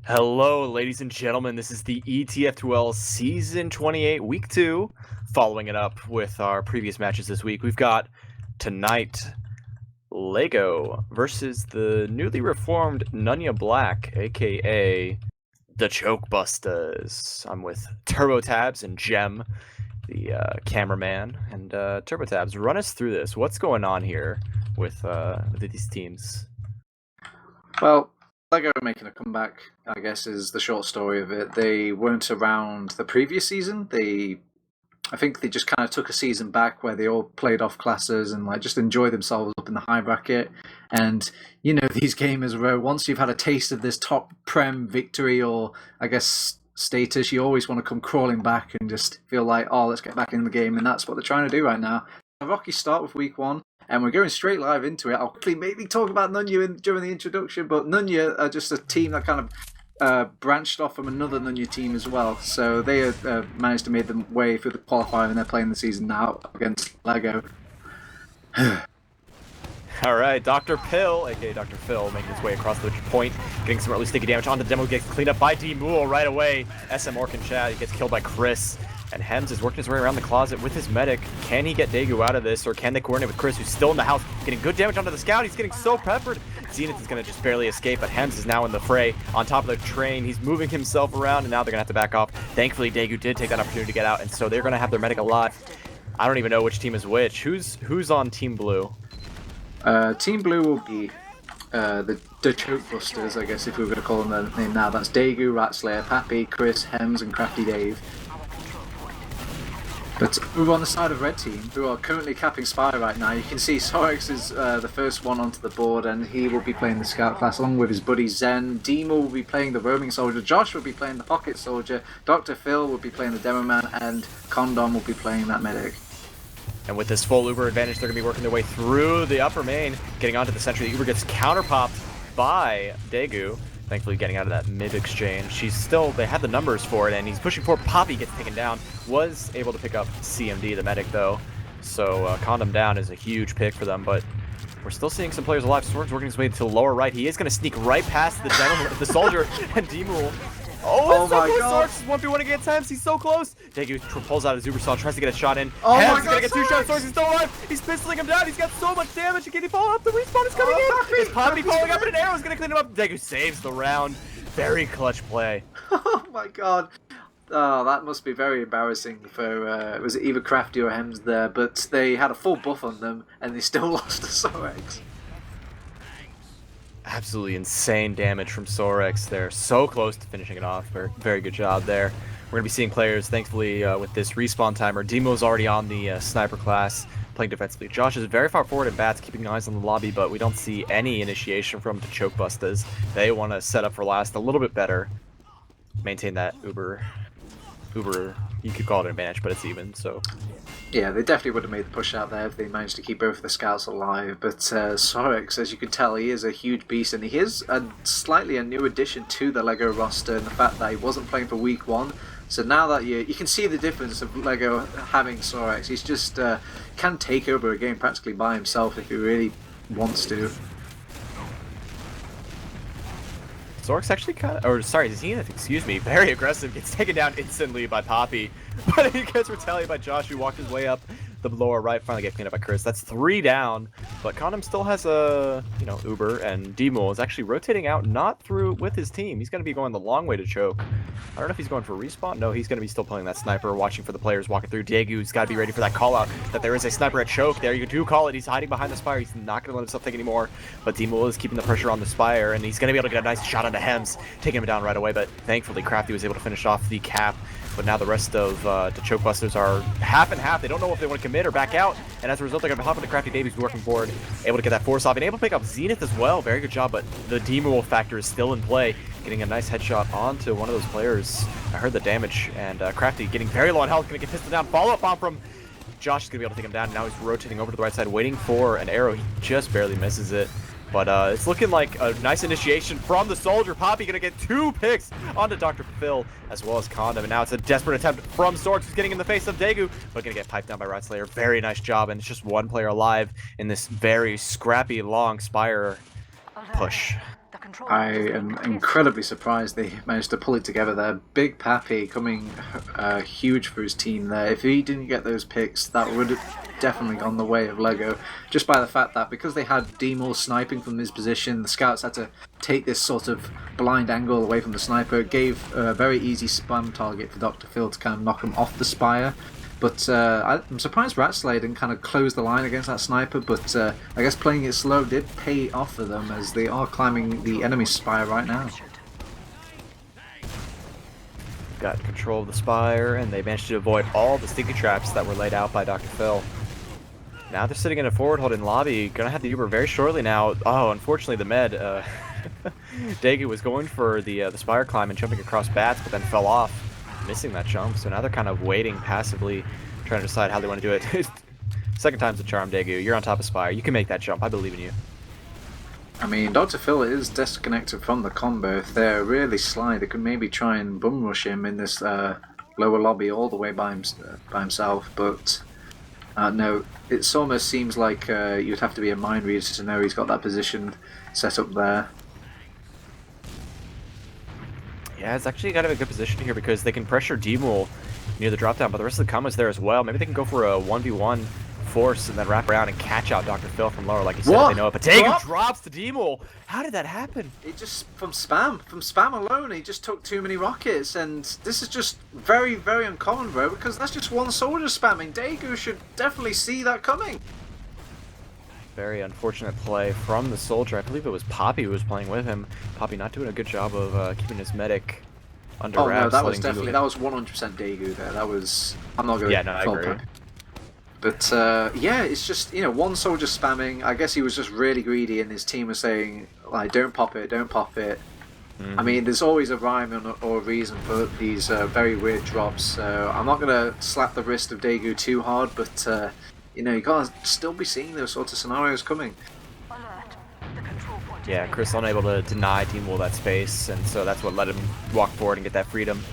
Hello, ladies and gentlemen. This is the ETF2L Season 28, Week 2. Following it up with our previous matches this week, we've got tonight Lego versus the newly reformed Nunya Black, aka the Choke Bustaz. I'm with TurboTabs and Gemm, the cameraman. And TurboTabs, run us through this. What's going on here with these teams? Well, Lego making a comeback, I guess, is the short story of it. They weren't around the previous season. I think they just kind of took a season back where they all played off classes and just enjoyed themselves up in the high bracket. And these gamers where once you've had a taste of this top prem victory or I guess status, you always want to come crawling back and just feel like, oh, let's get back in the game, and that's what they're trying to do right now. A rocky start with week 1. And we're going straight live into it. I'll quickly maybe talk about Nunya during the introduction, but Nunya are just a team that kind of branched off from another Nunya team as well. So they managed to make their way through the qualifier, and they're playing the season now against Lego. All right, Dr. Pill, aka Dr. Phil, making his way across the point, getting some early sticky damage on the demo, gets cleaned up by D-Mool right away. SM Orkin Chat, he gets killed by Chris. And Hems is working his way around the closet with his medic. Can he get Daegu out of this, or can they coordinate with Chris, who's still in the house, getting good damage onto the scout? He's getting so peppered. Zenith is going to just barely escape, but Hems is now in the fray on top of the train. He's moving himself around, and now they're going to have to back off. Thankfully, Daegu did take that opportunity to get out, and so they're going to have their medic alive. I don't even know which team is which. Who's on Team Blue? Team Blue will be the Choke Busters, I guess, if we were going to call them their name now. That's Daegu, Ratslayer, Pappy, Chris, Hems, and Crafty Dave. But we're on the side of Red Team, who are currently capping Spire right now. You can see Sorex is the first one onto the board, and he will be playing the Scout class along with his buddy Zen. Demo will be playing the Roaming Soldier, Josh will be playing the Pocket Soldier, Dr. Phil will be playing the Demo Man, and Condom will be playing that Medic. And with this full Uber advantage, they're going to be working their way through the upper main, getting onto the sentry. The Uber gets counterpopped by Daegu. Thankfully getting out of that mid-exchange. They had the numbers for it, and he's pushing forward. Poppy gets taken down. Was able to pick up CMD, the medic, though. So Condom down is a huge pick for them, but we're still seeing some players alive. Sword's working his way to the lower right. He is going to sneak right past the gentleman, the soldier, and D-Mool. Oh, it's so close. Sorex is 1v1 against Hems. He's so close. Daegu pulls out his Uber Saw, tries to get a shot in. Hems is going to get 2 shots. Sorex is still alive. He's pistoling him down. He's got so much damage. Can he fall up? The respawn is coming in. Is Poppy falling up, and an arrow is going to clean him up. Daegu saves the round. Very clutch play. Oh my god. Oh, that must be very embarrassing for, was it either Crafty or Hems there, but they had a full buff on them, and they still lost to Sorex. Absolutely insane damage from Sorex. They're so close to finishing it off. Very good job there. We're going to be seeing players, thankfully, with this respawn timer. Demo's already on the sniper class, playing defensively. Josh is very far forward in bats, keeping eyes on the lobby, but we don't see any initiation from the Choke Bustaz. They want to set up for last a little bit better. Maintain that Uber, you could call it an advantage, but it's even, so... Yeah, they definitely would have made the push out there if they managed to keep both of the scouts alive. But Sorex, as you can tell, he is a huge beast, and he is slightly a new addition to the Lego roster in the fact that he wasn't playing for week 1. So now that you can see the difference of Lego having Sorex. He's just can take over a game practically by himself if he really wants to. Sorex actually Zenith, excuse me, very aggressive, gets taken down instantly by Poppy, but he gets retaliated by Josh, who walked his way up the lower right, finally get cleaned up by Chris. That's 3 down, but Condom still has a, Uber, and Demo is actually rotating out, not through with his team. He's going to be going the long way to choke. I don't know if he's going for respawn. No, he's going to be still playing that sniper, watching for the players walking through. Daegu's got to be ready for that call out, that there is a sniper at choke. There you do call it. He's hiding behind the spire. He's not going to let himself take anymore, but Demo is keeping the pressure on the spire, and he's going to be able to get a nice shot onto Hems, taking him down right away, but thankfully Crafty was able to finish off the cap. But now the rest of the Choke Busters are half and half. They don't know if they want to commit or back out, and as a result, they're going to hop into Crafty Dave, who's working forward, able to get that force off, and able to pick up Zenith as well. Very good job, but the Demo factor is still in play, getting a nice headshot onto one of those players. I heard the damage, and Crafty getting very low on health, going to get pistol down. Follow-up bomb from Josh is going to be able to take him down, and now he's rotating over to the right side, waiting for an arrow. He just barely misses it. But it's looking like a nice initiation from the soldier. Poppy gonna get 2 picks onto Dr. Phil as well as Condom. And now it's a desperate attempt from Sorex, who's getting in the face of Daegu, but gonna get piped down by Ratslayer. Very nice job, and it's just 1 player alive in this very scrappy, long Spire push. I am incredibly surprised they managed to pull it together there. Big Pappy coming huge for his team there. If he didn't get those picks, that would have definitely gone the way of Lego. Just by the fact that because they had Demol sniping from his position, the scouts had to take this sort of blind angle away from the sniper. It gave a very easy spam target for Dr. Phil to kind of knock him off the spire. But I'm surprised Ratslayer didn't kind of close the line against that sniper, but I guess playing it slow did pay off for them as they are climbing the enemy spire right now. Got control of the spire, and they managed to avoid all the sticky traps that were laid out by Dr. Phil. Now they're sitting in a forward hold in lobby, gonna have the Uber very shortly now. Oh, unfortunately the med, Daegu was going for the spire climb and jumping across bats, but then fell off, missing that jump. So now they're kind of waiting passively, trying to decide how they want to do it. Second time's a charm, Daegu. You're on top of spire. You can make that jump. I believe in you. I mean, Dr. Phil is disconnected from the combo. If they're really sly, they could maybe try and bum rush him in this lower lobby all the way by himself, but no, it almost seems like you'd have to be a mind reader to know he's got that position set up there. Yeah, it's actually kind of a good position here because they can pressure Demol near the drop down, but the rest of the combo's there as well. Maybe they can go for a 1v1 force and then wrap around and catch out Dr. Phil from lower, like you said, if they know it. But Daegu drops to Demol. How did that happen? It just, from spam alone, he just took too many rockets, and this is just very, very uncommon, bro, because that's just one soldier spamming. Daegu should definitely see that coming. Very unfortunate play from the soldier. I believe it was Poppy who was playing with him. Poppy not doing a good job of keeping his medic under wraps. Oh no, that was definitely, that was 100% Daegu there. That was, I'm not going to... Yeah, no, I agree. But yeah, it's just, you know, one soldier spamming. I guess he was just really greedy, and his team was saying, like, don't pop it, don't pop it. I mean, there's always a rhyme or a reason for these very weird drops, so I'm not going to slap the wrist of Daegu too hard, but, you know, you gotta still be seeing those sorts of scenarios coming. Yeah, Chris unable to deny Demol that space, and so that's what let him walk forward and get that freedom.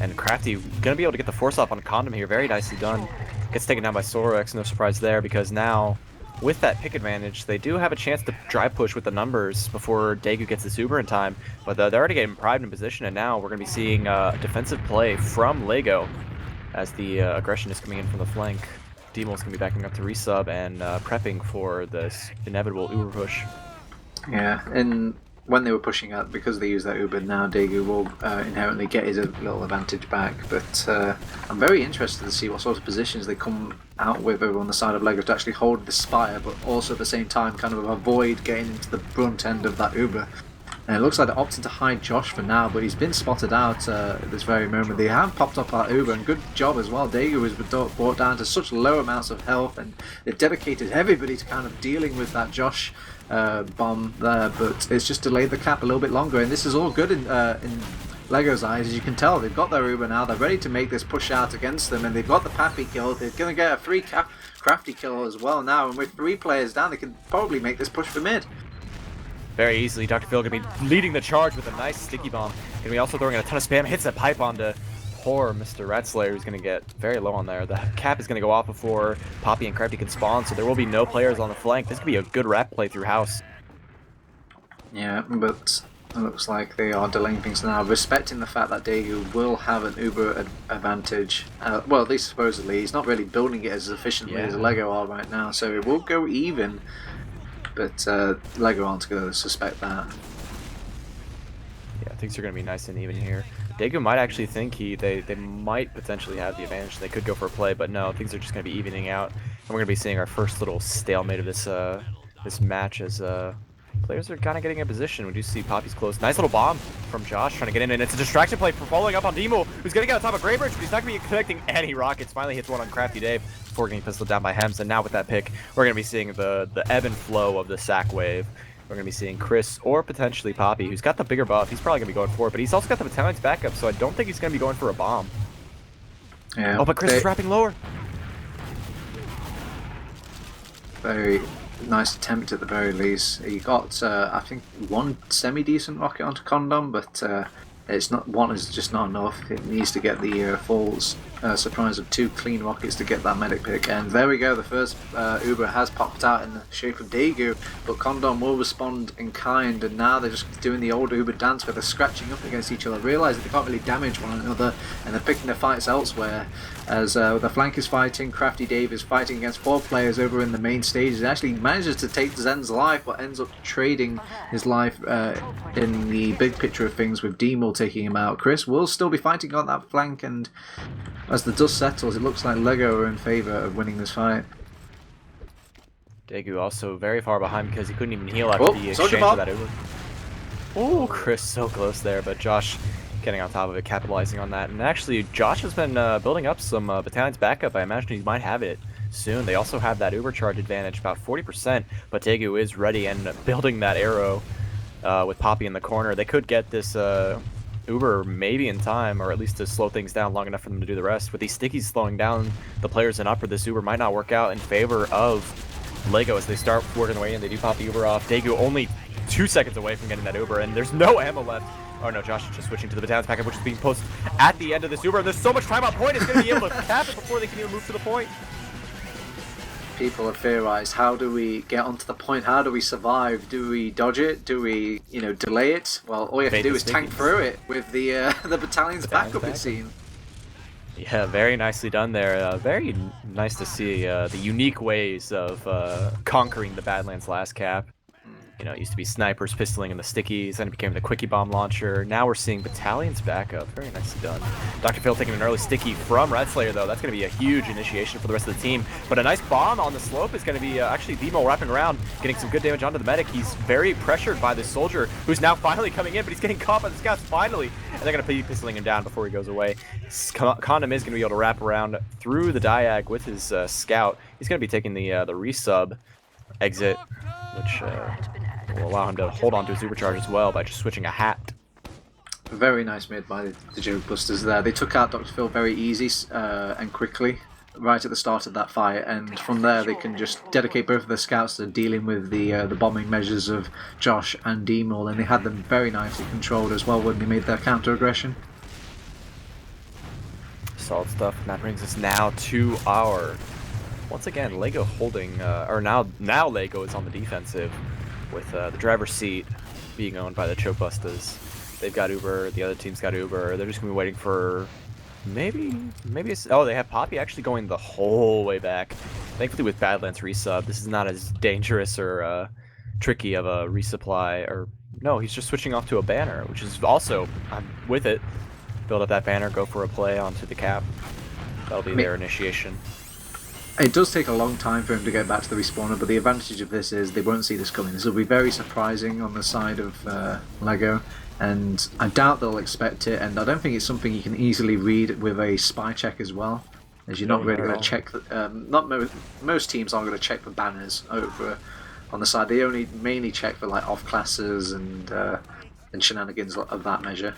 And Crafty gonna be able to get the force off on Condom here, very nicely done. Gets taken down by Sorex, no surprise there, because now, with that pick advantage, they do have a chance to drive push with the numbers before Daegu gets this Uber in time, but they're already getting primed in position, and now we're gonna be seeing defensive play from Lego as the aggression is coming in from the flank. Demol's gonna be backing up to resub and prepping for this inevitable Uber push. Yeah, and when they were pushing out, because they use that Uber, now Daegu will inherently get his little advantage back. But I'm very interested to see what sort of positions they come out with over on the side of Lego to actually hold the spire, but also at the same time kind of avoid getting into the brunt end of that Uber. And it looks like they're opting to hide Josh for now, but he's been spotted out at this very moment. They have popped up that Uber, and good job as well. Daegu has been brought down to such low amounts of health, and they've dedicated everybody to kind of dealing with that Josh bomb there, but it's just delayed the cap a little bit longer, and this is all good in Lego's eyes. As you can tell, they've got their Uber now, they're ready to make this push out against them, and they've got the Pappy kill. They're going to get a free Crafty kill as well now, and with 3 players down, they can probably make this push for mid. Very easily, Dr. Phil going to be leading the charge with a nice sticky bomb. Going to be also throwing in a ton of spam, hits that pipe onto poor Mr. Ratslayer, who's going to get very low on there. The cap is going to go off before Poppy and Crafty can spawn, so there will be no players on the flank. This could be a good rap play through house. Yeah, but it looks like they are delaying things now, respecting the fact that Daegu will have an Uber advantage. Well, at least supposedly. He's not really building it as efficiently as Lego are right now, so it will go even. But Lego aren't going to suspect that. Yeah, things are going to be nice and even here. Daegu might actually think they might potentially have the advantage. They could go for a play, but no, things are just going to be evening out. And we're going to be seeing our first little stalemate of this this match as players are kind of getting in position. We do see Poppy's close. Nice little bomb from Josh trying to get in, and it's a distraction play for following up on Demol, who's going to get on top of Greybridge, but he's not going to be connecting any rockets. Finally hits one on Crafty Dave before getting pistoled down by Hems, and now with that pick, we're going to be seeing the ebb and flow of the sack wave. We're going to be seeing Chris or potentially Poppy, who's got the bigger buff. He's probably going to be going for it, but he's also got the Battalion's backup, so I don't think he's going to be going for a bomb. Yeah, oh, but Chris is wrapping lower. Very nice attempt at the very least. He got, I think, 1 semi-decent rocket onto Condom, but It's not, one is just not enough. It needs to get the false surprise of 2 clean rockets to get that medic pick. And there we go, the first Uber has popped out in the shape of Daegu, but Condom will respond in kind, and now they're just doing the old Uber dance where they're scratching up against each other, realise that they can't really damage one another, and they're picking their fights elsewhere. As the flank is fighting, Crafty Dave is fighting against 4 players over in the main stages. He actually manages to take Zen's life, but ends up trading his life in the big picture of things with Demol taking him out. Chris will still be fighting on that flank, and as the dust settles, it looks like Lego are in favour of winning this fight. Daegu also very far behind because he couldn't even heal after the exchange of that Uber. Oh, Chris so close there, but Josh getting on top of it, capitalizing on that. And actually, Josh has been building up some Battalion's backup. I imagine he might have it soon. They also have that Uber charge advantage, about 40%, but Daegu is ready and building that arrow with Poppy in the corner. They could get this Uber maybe in time, or at least to slow things down long enough for them to do the rest. With these stickies slowing down the players in upper, this Uber might not work out in favor of Lego as they start working their way in. They do pop the Uber off. Daegu only 2 seconds away from getting that Uber, and there's no ammo left. Oh no, Josh is just switching to the Battalion's backup, which is being posted at the end of this Uber. And there's so much time on point, it's going to be able to cap it before they can even move to the point. People have theorized, how do we get onto the point? How do we survive? Do we dodge it? Do we, delay it? Well, all you have to do is tank through it with the Battalion's backup, it seems. Yeah, very nicely done there. Very nice to see the unique ways of conquering the Badlands last cap. It used to be snipers pistoling in the stickies, then it became the quickie bomb launcher. Now we're seeing Battalion's backup. Very nicely done. Dr. Phil taking an early sticky from Red Slayer, though. That's going to be a huge initiation for the rest of the team. But a nice bomb on the slope is going to be actually Demo wrapping around, getting some good damage onto the medic. He's very pressured by this soldier, who's now finally coming in, but he's getting caught by the scouts finally. And they're going to be pistoling him down before he goes away. Condom is going to be able to wrap around through the diag with his scout. He's going to be taking the resub exit, which will allow him to hold on to his supercharge as well by just switching a hat. Very nice made by the Joke Busters there. They took out Dr. Phil very easy and quickly right at the start of that fight, and from there they can just dedicate both of their scouts to dealing with the bombing measures of Josh and Demol, and they had them very nicely controlled as well when they made their counter-aggression. Solid stuff, and that brings us now to our... Once again, Lego holding, or now Lego is on the defensive, with the driver's seat being owned by the Choke Busters. They've got Uber, the other team's got Uber. They're just gonna be waiting for maybe oh, they have Poppy actually going the whole way back. Thankfully with Badlands resub, this is not as dangerous or tricky of a resupply. Or no, he's just switching off to a banner, which is also, I'm with it. Build up that banner, go for a play onto the cap. That'll be their initiation. It does take a long time for him to get back to the respawner, but the advantage of this is they won't see this coming. This will be very surprising on the side of Lego, and I doubt they'll expect it, and I don't think it's something you can easily read with a spy check as well, as you're not really going to check... most teams aren't going to check for banners over on the side. They only mainly check for like off-classes and shenanigans of that measure.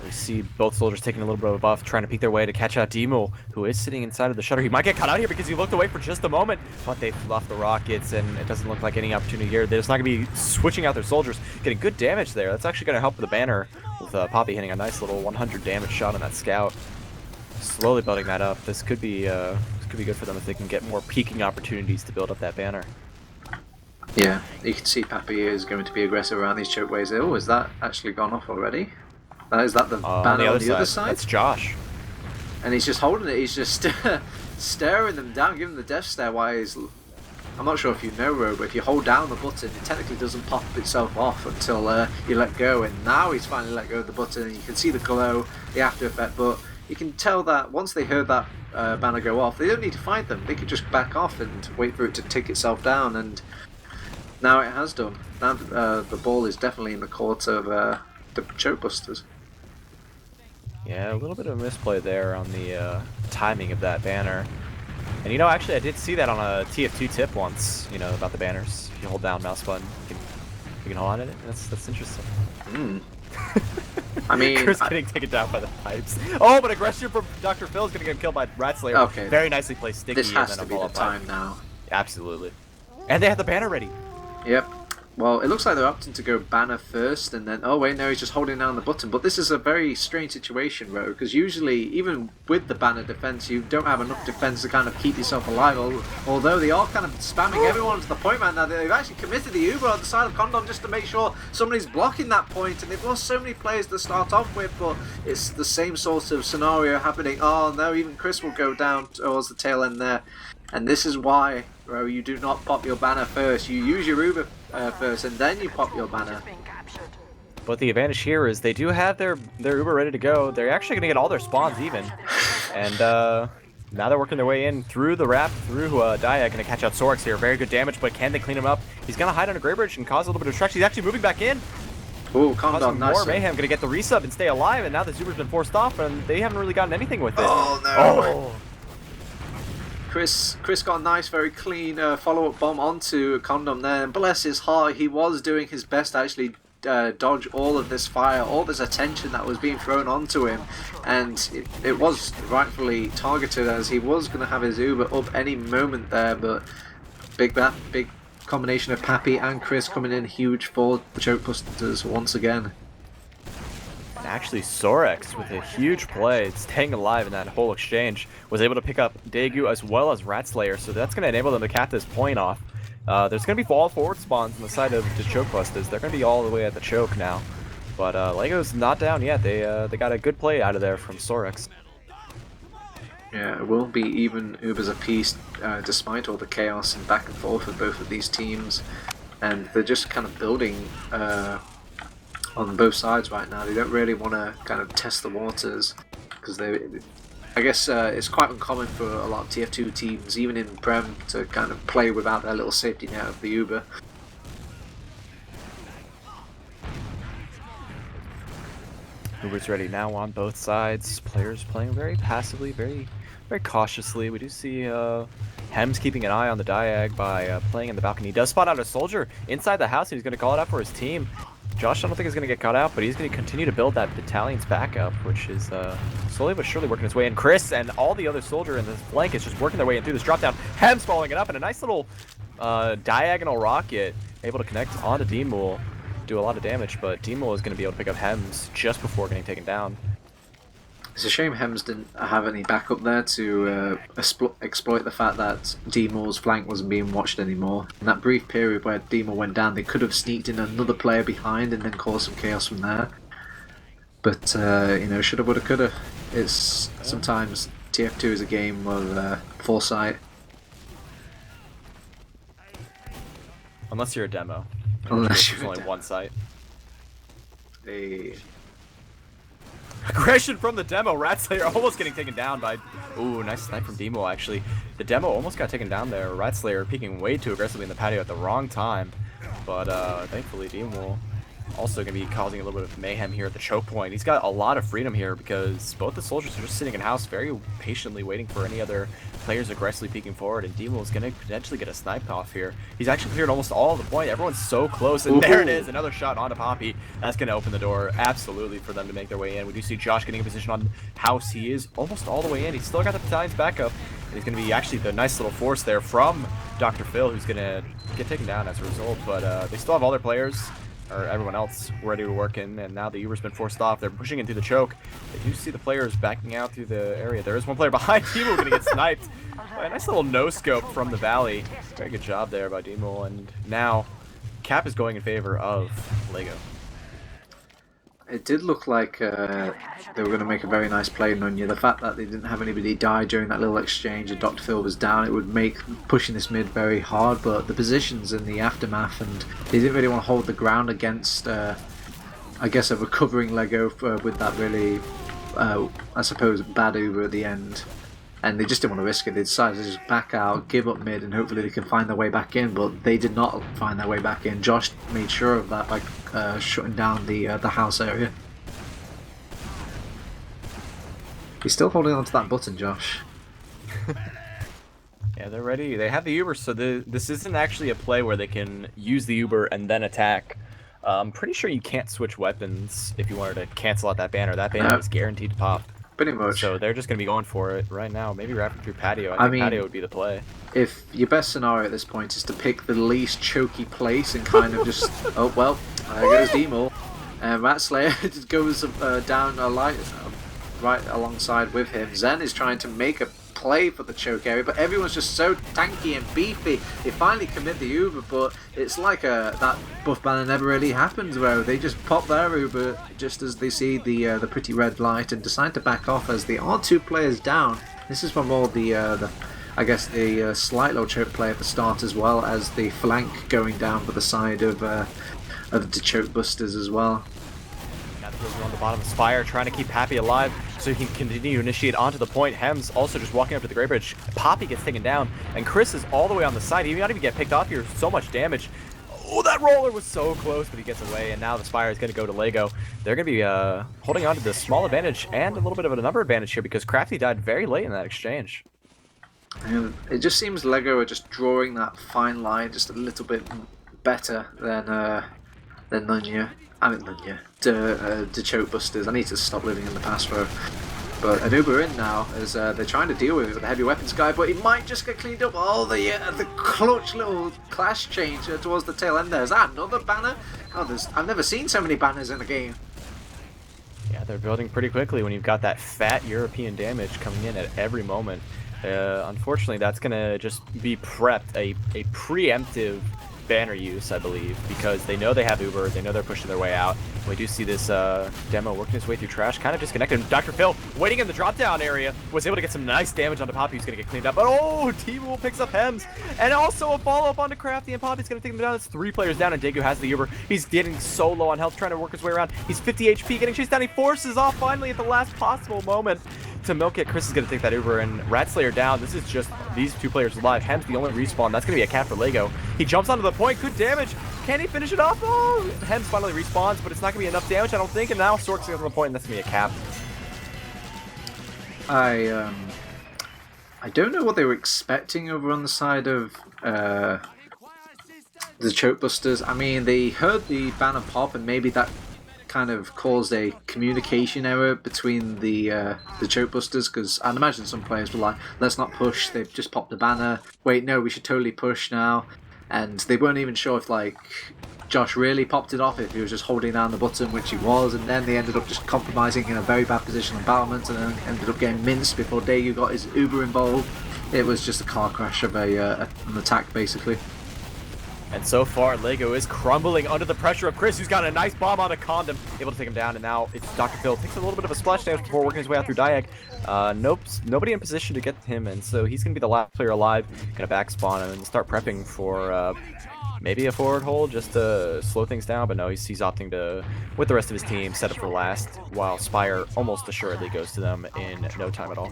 We see both soldiers taking a little bit of a buff, trying to peek their way to catch out Demo, who is sitting inside of the shutter. He might get caught out here because he looked away for just a moment, but they fluffed the rockets, and it doesn't look like any opportunity here. They're just not going to be switching out their soldiers, getting good damage there. That's actually going to help with the banner, with Poppy hitting a nice little 100 damage shot on that scout. Slowly building that up. This could be good for them if they can get more peeking opportunities to build up that banner. Yeah, you can see Poppy is going to be aggressive around these chokeways. Oh, has that actually gone off already? Is that the banner on the other side? That's Josh. And he's just holding it, he's just staring them down, giving them the death stare while he's... I'm not sure if you know, Ro, but if you hold down the button, it technically doesn't pop itself off until you let go, and now he's finally let go of the button, and you can see the glow, the after effect, but you can tell that once they heard that banner go off, they don't need to fight them, they could just back off and wait for it to tick itself down, and now it has done. Now the ball is definitely in the court of the Choke Busters. Yeah, a little bit of a misplay there on the timing of that banner. And actually I did see that on a TF2 tip once, about the banners. If you hold down mouse button, you can hold on to it. That's interesting. I mean... Chris getting taken down by the pipes. Oh, but aggression from Dr. Phil is going to get killed by Rat Slayer. Okay. Very nicely placed sticky. This has and then to be the time now. Absolutely. And they have the banner ready. Yep. Well, it looks like they're opting to go banner first, and then, oh wait, no, he's just holding down the button. But this is a very strange situation, Ro, because usually, even with the banner defense, you don't have enough defense to kind of keep yourself alive. Although they are kind of spamming everyone to the point, man. Now they've actually committed the Uber on the side of Condom just to make sure somebody's blocking that point, and they've lost so many players to start off with. But it's the same sort of scenario happening. Oh no, even Chris will go down towards the tail end there. And this is why, bro, you do not pop your banner first. You use your Uber first, and then you pop your banner. But the advantage here is they do have their Uber ready to go. They're actually going to get all their spawns even. And now they're working their way in through the wrap, through Diag, going to catch out Sorex here. Very good damage, but can they clean him up? He's going to hide under Grey Bridge and cause a little bit of distraction. He's actually moving back in. Ooh, calm down, nice. More mayhem, going to get the resub and stay alive, and now the Uber's been forced off, and they haven't really gotten anything with it. Oh, no. Oh. Chris got a nice, very clean follow-up bomb onto Condom there, and bless his heart, he was doing his best to actually dodge all of this fire, all this attention that was being thrown onto him, and it was rightfully targeted as he was going to have his Uber up any moment there, but big combination of Pappy and Chris coming in huge for the Choke Busters once again. Actually, Sorex with a huge play, staying alive in that whole exchange, was able to pick up Daegu as well as Ratslayer, so that's going to enable them to cap this point off. There's going to be all forward spawns on the side of the Choke Busters. They're going to be all the way at the choke now. But Lego's not down yet. They got a good play out of there from Sorex. Yeah, it will be even Ubers apiece, despite all the chaos and back and forth of both of these teams. And they're just kind of building on both sides right now. They don't really want to kind of test the waters because I guess it's quite uncommon for a lot of TF2 teams, even in Prem, to kind of play without their little safety net of the Uber. Uber's ready now on both sides. Players playing very passively, very cautiously. We do see Hems keeping an eye on the Diag by playing in the balcony. He does spot out a soldier inside the house, and he's going to call it out for his team. Josh, I don't think he's going to get caught out, but he's going to continue to build that battalion's backup, which is slowly but surely working its way in. Chris and all the other soldier in this flank is just working their way in through this drop down. Hems following it up, and a nice little diagonal rocket able to connect onto D-Mool, do a lot of damage, but D-Mool is going to be able to pick up Hems just before getting taken down. It's a shame Hems didn't have any backup there to exploit the fact that D-Mool's flank wasn't being watched anymore. In that brief period where D-Mool went down, they could have sneaked in another player behind and then caused some chaos from there. But, you know, shoulda, woulda, coulda. It's sometimes TF2 is a game of foresight. Unless you're a demo. Unless you're only one site. They... Aggression from the demo. Ratslayer almost getting taken down by... Ooh, nice snipe from Demo, actually. The demo almost got taken down there. Ratslayer peeking way too aggressively in the patio at the wrong time. But thankfully, Demo also going to be causing a little bit of mayhem here at the choke point. He's got a lot of freedom here because both the soldiers are just sitting in house very patiently waiting for any other players aggressively peeking forward, and Demo is going to potentially get a snipe off here. He's actually cleared almost all of the point. Everyone's so close, and there it is, another shot onto Poppy. That's going to open the door absolutely for them to make their way in. We do see Josh getting a position on house. He is almost all the way in. He's still got the battalion's backup, and he's going to be actually the nice little force there from Dr. Phil, who's going to get taken down as a result, but they still have all their players, or everyone else, ready to work in, and now the Uber's been forced off. They're pushing into the choke. They do see the players backing out through the area. There is one player behind Demo going to get sniped by a nice little no-scope from the valley. Very good job there by Demo, and now Cap is going in favor of Lego. It did look like they were going to make a very nice play, Nunya. The fact that they didn't have anybody die during that little exchange and Dr. Phil was down, it would make pushing this mid very hard, but the positions in the aftermath, and they didn't really want to hold the ground against, I guess, a recovering Lego with that really, I suppose, bad Uber at the end. And they just didn't want to risk it. They decided to just back out, give up mid, and hopefully they can find their way back in. But they did not find their way back in. Josh made sure of that by shutting down the house area. He's still holding on to that button, Josh. Yeah, they're ready. They have the Uber, so this isn't actually a play where they can use the Uber and then attack. I'm pretty sure you can't switch weapons if you wanted to cancel out that banner. That banner is guaranteed to pop. Pretty much. So they're just going to be going for it right now. Maybe wrapping through patio. I think patio would be the play. If your best scenario at this point is to pick the least choky place and kind of just, oh well, there goes Demol, and Ratslayer just goes down a light right alongside with him. Zen is trying to make a play for the choke area, but everyone's just so tanky and beefy. They finally commit the Uber, but it's like that buff banner never really happens, where they just pop their Uber just as they see the pretty red light and decide to back off as they are 2 players down. This is from all the I guess the slight low choke play at the start, as well as the flank going down for the side of the choke busters as well. Now the heels are on the bottom of Spire, trying to keep Happy alive so he can continue to initiate onto the point. Hems also just walking up to the Grey Bridge. Poppy gets taken down, and Chris is all the way on the side. He may not even get picked off here. So much damage. Oh, that roller was so close, but he gets away, and now the Spire is going to go to Lego. They're going to be holding on to the small advantage and a little bit of a number advantage here because Crafty died very late in that exchange. And it just seems Lego are just drawing that fine line just a little bit better than Nunya. I mean Nunya. The choke busters. I need to stop living in the past, bro. But an Uber in now as they're trying to deal with it with the heavy weapons guy, but it might just get cleaned up. Oh, the clutch little clash change towards the tail end there. Is that another banner? Oh, I've never seen so many banners in a game. Yeah, they're building pretty quickly when you've got that fat European damage coming in at every moment. Unfortunately, that's going to just be prepped, a preemptive banner use, I believe, because they know they have Uber, they know they're pushing their way out. We do see this demo working his way through trash, kind of disconnected. Dr. Phil, waiting in the drop-down area, was able to get some nice damage onto Poppy, who's going to get cleaned up. But oh, T-Rule picks up Hems, and also a follow-up onto Crafty, and Poppy's going to take them down. It's 3 players down, and Daegu has the Uber. He's getting so low on health, trying to work his way around. He's 50 HP, getting chased down. He forces off finally at the last possible moment to milk it. Chris is going to take that Uber, and Ratslayer down. This is just these 2 players alive. Hems the only respawn. That's going to be a cap for Lego. He jumps onto the point. Good damage. Can he finish it off? Oh, Hems finally respawns, but it's not going to be enough damage, I don't think. And now Sork's going to the point, and that's going to be a cap. I don't know what they were expecting over on the side of the choke busters. I mean, they heard the banner pop, and maybe that kind of caused a communication error between the choke busters, because I'd imagine some players were like, let's not push, they've just popped the banner, wait no, we should totally push now, and they weren't even sure if like Josh really popped it off, if he was just holding down the button, which he was, and then they ended up just compromising in a very bad position on battlement, and then ended up getting minced before Daegu got his Uber involved. It was just a car crash of an attack basically. And so far, Lego is crumbling under the pressure of Chris, who's got a nice bomb on a condom, able to take him down, and now it's Dr. Phil. Takes a little bit of a splash damage before working his way out through Diag. Nope, nobody in position to get him, and so he's going to be the last player alive. Going to back spawn and start prepping for maybe a forward hold just to slow things down, but no, he's opting to, with the rest of his team, set up for last, while Spire almost assuredly goes to them in no time at all.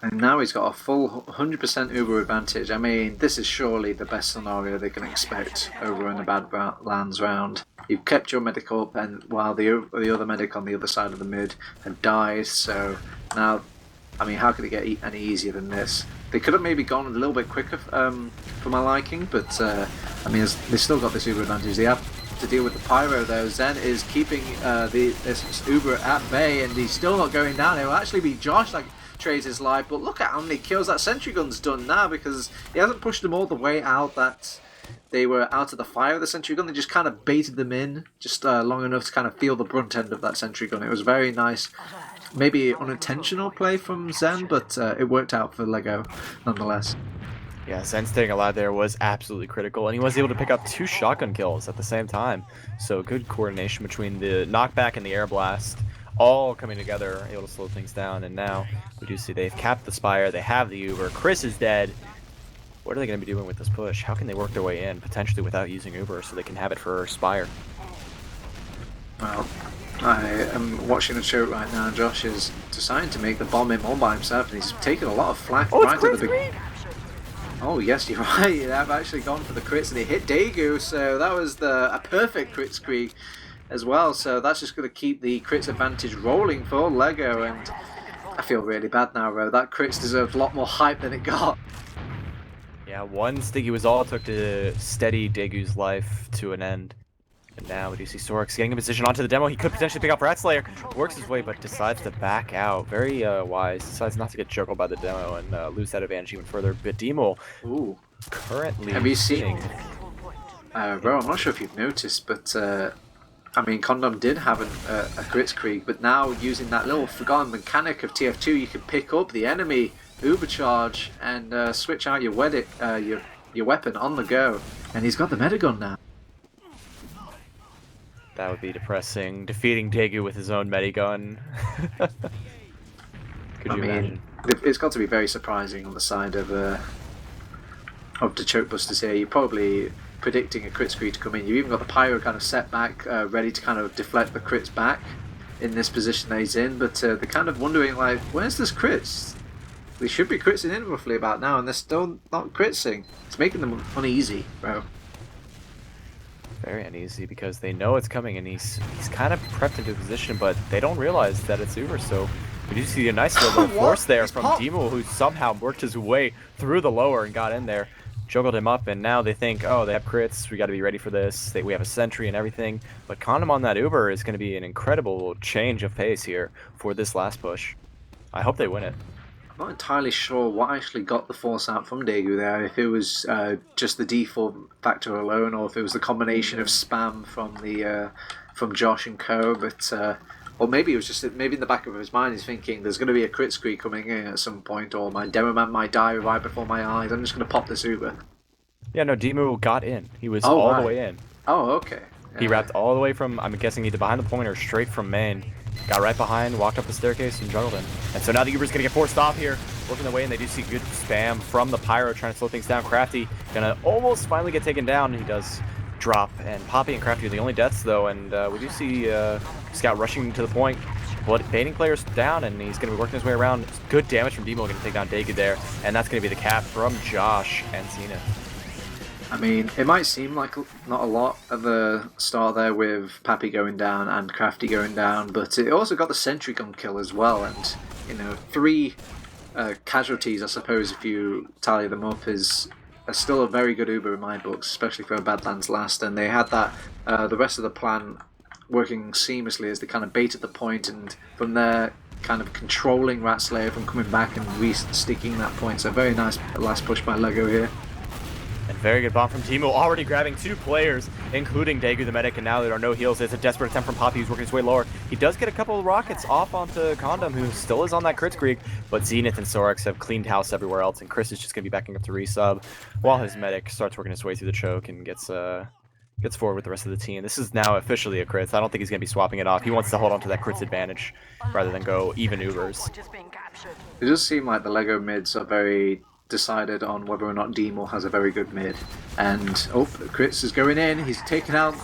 And now he's got a full 100% Uber advantage. I mean, this is surely the best scenario they can expect over in the Badlands round. You've kept your medic up, and while the other medic on the other side of the mid have died, so now, I mean, how could it get any easier than this? They could have maybe gone a little bit quicker for my liking, but I mean, they still got this Uber advantage. They have to deal with the Pyro though. Zen is keeping this Uber at bay, and he's still not going down. It will actually be Josh like trades his life, but look at how many kills that sentry gun's done now, because he hasn't pushed them all the way out that they were out of the fire of the sentry gun. They just kind of baited them in just long enough to kind of feel the brunt end of that sentry gun. It was very nice, maybe unintentional play from Zen, but it worked out for Lego nonetheless. Yeah, Zen staying alive there was absolutely critical, and he was able to pick up 2 shotgun kills at the same time. So good coordination between the knockback and the air blast, all coming together, able to slow things down. And now we do see they've capped the Spire, they have the Uber, Chris is dead. What are they going to be doing with this push? How can they work their way in, potentially without using Uber, so they can have it for Spire? Well, I am watching the show right now, and Josh is deciding to make the bomb in all by himself, and he's taken a lot of flack right at the beginning. Oh yes, you're right, they've actually gone for the crits, and he hit Daegu, so that was a perfect crit streak as well, so that's just going to keep the crits advantage rolling for Lego, and I feel really bad now, bro. That crits deserved a lot more hype than it got. Yeah, one Stiggy was all it took to steady Daegu's life to an end. And now we do see Sorix getting in position onto the demo. He could potentially pick up Rat Slayer. Works his way, but decides to back out. Very wise. Decides not to get juggled by the demo and lose that advantage even further. But Demo Ooh. currently Have you seen? sitting. Bro, I'm not sure if you've noticed, but I mean, Condom did have a Kritzkrieg, but now using that little forgotten mechanic of TF2, you can pick up the enemy, Ubercharge, and switch out your weapon on the go. And he's got the Metagun now. That would be depressing. Defeating Daegu with his own Medigun. Could you imagine? It's got to be very surprising on the side of the choke busters here. You're probably predicting a Kritzkrieg to come in. You've even got the Pyro kind of set back, ready to kind of deflect the crits back in this position that he's in, but they're kind of wondering, like, where's this crits? They should be critsing in roughly about now, and they're still not critsing. It's making them uneasy, bro. Very uneasy because they know it's coming, and he's kind of prepped into a position, but they don't realize that it's Uber. So we do see a nice little force there from Demo, who somehow worked his way through the lower and got in there, juggled him up, and now they think, oh, they have crits, we got to be ready for this. We have a sentry and everything, but Condom on that Uber is going to be an incredible change of pace here for this last push. I hope they win it. I'm not entirely sure what actually got the force out from Daegu there, if it was just the default factor alone, or if it was the combination of spam from Josh and co. But or maybe it was just maybe in the back of his mind he's thinking there's going to be a crit scree coming in at some point, or my demo man might die right before my eyes. I'm just going to pop this Uber. Yeah, no, Demo got in. He was all the way in. Oh, okay. He wrapped all the way from, I'm guessing, either behind the point or straight from main. Got right behind, walked up the staircase, and juggled him. And so now the Uber's going to get forced off here, working their way, and they do see good spam from the Pyro trying to slow things down. Crafty going to almost finally get taken down. He does drop, and Poppy and Crafty are the only deaths, though, and we do see Scout rushing to the point. Baiting players down, and he's going to be working his way around. Good damage from Demo, going to take down Daegu there, and that's going to be the cap from Josh and Zenith. I mean, it might seem like not a lot at the start there with Pappy going down and Crafty going down, but it also got the sentry gun kill as well, and, you know, 3 casualties, I suppose, if you tally them up, is still a very good Uber in my books, especially for a Badlands last, and they had that, the rest of the plan working seamlessly as they kind of baited the point, and from there kind of controlling Rat Slayer from coming back and re-sticking that point. So very nice last push by Lego here. And very good bomb from Timo, already grabbing 2 players, including Daegu the medic, and now there are no heals. It's a desperate attempt from Poppy, who's working his way lower. He does get a couple of rockets off onto Condom, who still is on that Kritzkrieg, but Zenith and Sorix have cleaned house everywhere else, and Chris is just going to be backing up to resub, while his medic starts working his way through the choke and gets forward with the rest of the team. This is now officially a crits. I don't think he's going to be swapping it off. He wants to hold on to that crits advantage rather than go even Ubers. It does seem like the Lego mids are very decided on whether or not Demo has a very good mid. And, oh, crits is going in. He's taken out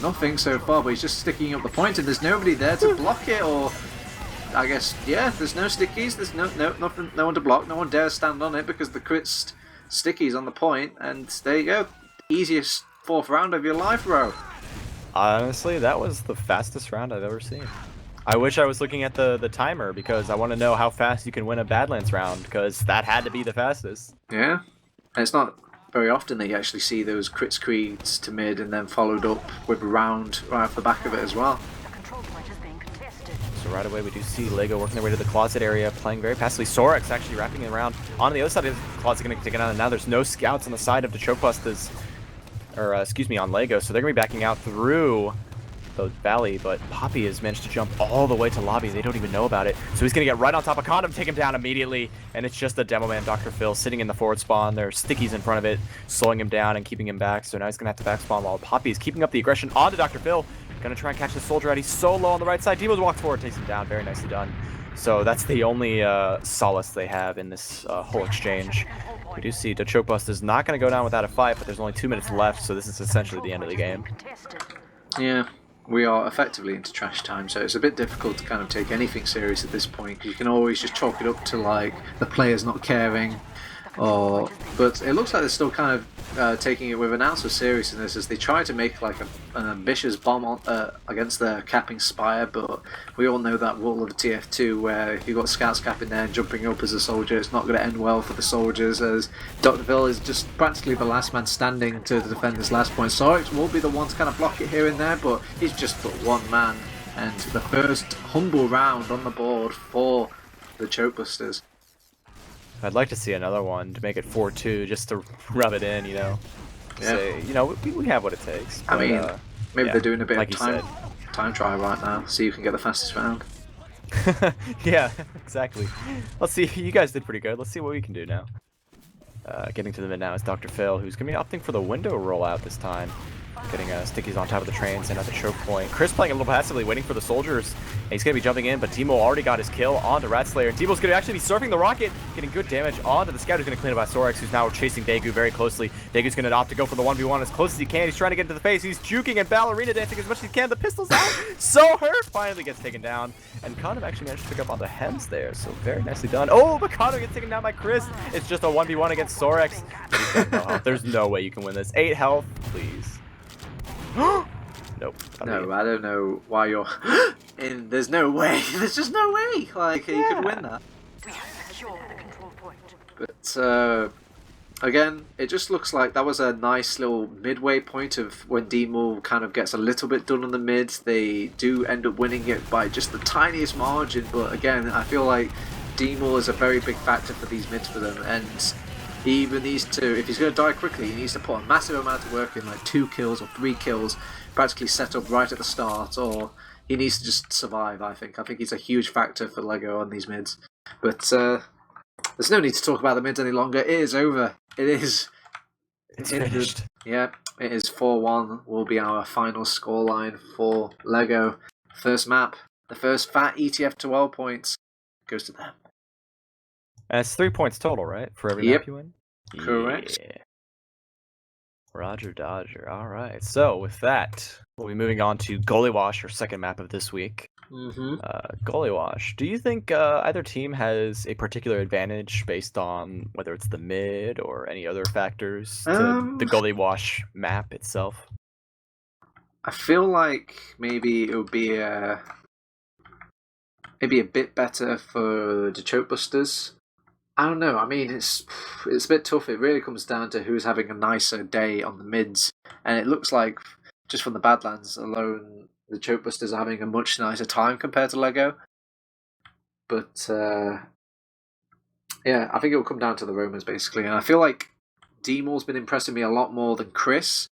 nothing so far, but he's just sticking up the point, and there's nobody there to block it, or I guess, yeah, there's no stickies, there's nothing, no one to block, no one dares stand on it because the crits stickies on the point, and there you go. Easiest 4th round of your life, bro. Honestly, that was the fastest round I've ever seen. I wish I was looking at the timer, because I want to know how fast you can win a Badlands round, because that had to be the fastest. Yeah, and it's not very often that you actually see those Kritzkriegs to mid and then followed up with a round right off the back of it as well. So right away we do see Lego working their way to the closet area, playing very passively. Sorix actually wrapping it around on the other side of the closet, going to take it out, and now there's no scouts on the side of the choke busters, or excuse me, on Lego, so they're going to be backing out through the valley, but Poppy has managed to jump all the way to lobby. They don't even know about it. So he's going to get right on top of Condom, take him down immediately, and it's just the demo man, Dr. Phil, sitting in the forward spawn. There's stickies in front of it, slowing him down and keeping him back, so now he's going to have to back spawn while Poppy is keeping up the aggression onto Dr. Phil. Going to try and catch the soldier out. He's so low on the right side. Demo's walks forward, takes him down. Very nicely done. So that's the only solace they have in this whole exchange. We do see the choke bust is not going to go down without a fight, but there's only 2 minutes left, so this is essentially the end of the game. Yeah. We are effectively into trash time, so it's a bit difficult to kind of take anything serious at this point, because you can always just chalk it up to, like, the players not caring, or... But it looks like they're still kind of taking it with an ounce of seriousness as they try to make like an ambitious bomb on, against the capping spire, but we all know that rule of TF2 where you've got scouts capping there and jumping up as a soldier. It's not going to end well for the soldiers, as Dr. Ville is just practically the last man standing to defend this last point. Sorex will be the one to kind of block it here and there, but he's just but one man, and the first humble round on the board for the Choke Busters. I'd like to see another one to make it 4-2, just to rub it in, you know. Yeah. Say, you know, we have what it takes. But, I mean, maybe yeah, they're doing a bit like of time trial right now, so you can get the fastest round. Yeah, exactly. Let's see. You guys did pretty good. Let's see what we can do now. Getting to the mid now is Dr. Phil, who's going to be opting for the window rollout this time. Getting stickies on top of the trains and at the choke point. Chris playing a little passively, waiting for the soldiers. And he's going to be jumping in, but Demo already got his kill onto Ratslayer. And Demo's going to actually be surfing the rocket, getting good damage onto the scout, who's going to clean it by Sorex, who's now chasing Daegu very closely. Daegu's going to opt to go for the 1v1 as close as he can. He's trying to get into the face. He's juking and ballerina dancing as much as he can. The pistol's out. So hurt. Finally gets taken down. And Kano actually managed to pick up on the hems there. So very nicely done. Oh, but Kano gets taken down by Chris. It's just a 1v1 against Sorex. But he's got no health. There's no way you can win this. 8 health, please. Nope. No, I don't know why you're in. There's no way. There's just no way. Like, you could win that. But, again, it just looks like that was a nice little midway point of when Demo kind of gets a little bit done on the mid. They do end up winning it by just the tiniest margin, but again, I feel like Demo is a very big factor for these mids for them, and he even needs to, if he's going to die quickly, he needs to put a massive amount of work in, like 2 kills or 3 kills, practically set up right at the start, or he needs to just survive, I think. I think he's a huge factor for LEGO on these mids. But there's no need to talk about the mids any longer. It is over. It is. It's finished. Yeah, it is 4-1 will be our final scoreline for LEGO. First map, the first fat ETF2L points goes to them. And it's 3 points total, right? For every Yep. map you win? Correct. Yeah. Roger Dodger. Alright, so with that, we'll be moving on to Gullywash, our second map of this week. Mm-hmm. Gullywash, do you think either team has a particular advantage based on whether it's the mid or any other factors to the Gullywash map itself? I feel like maybe it would be maybe a bit better for the Choke Busters. I don't know. I mean, it's a bit tough. It really comes down to who's having a nicer day on the mids, and it looks like just from the Badlands alone, the Choke Busters are having a much nicer time compared to LEGO. But yeah, I think it will come down to the Romans basically, and I feel like Demo's been impressing me a lot more than Chris.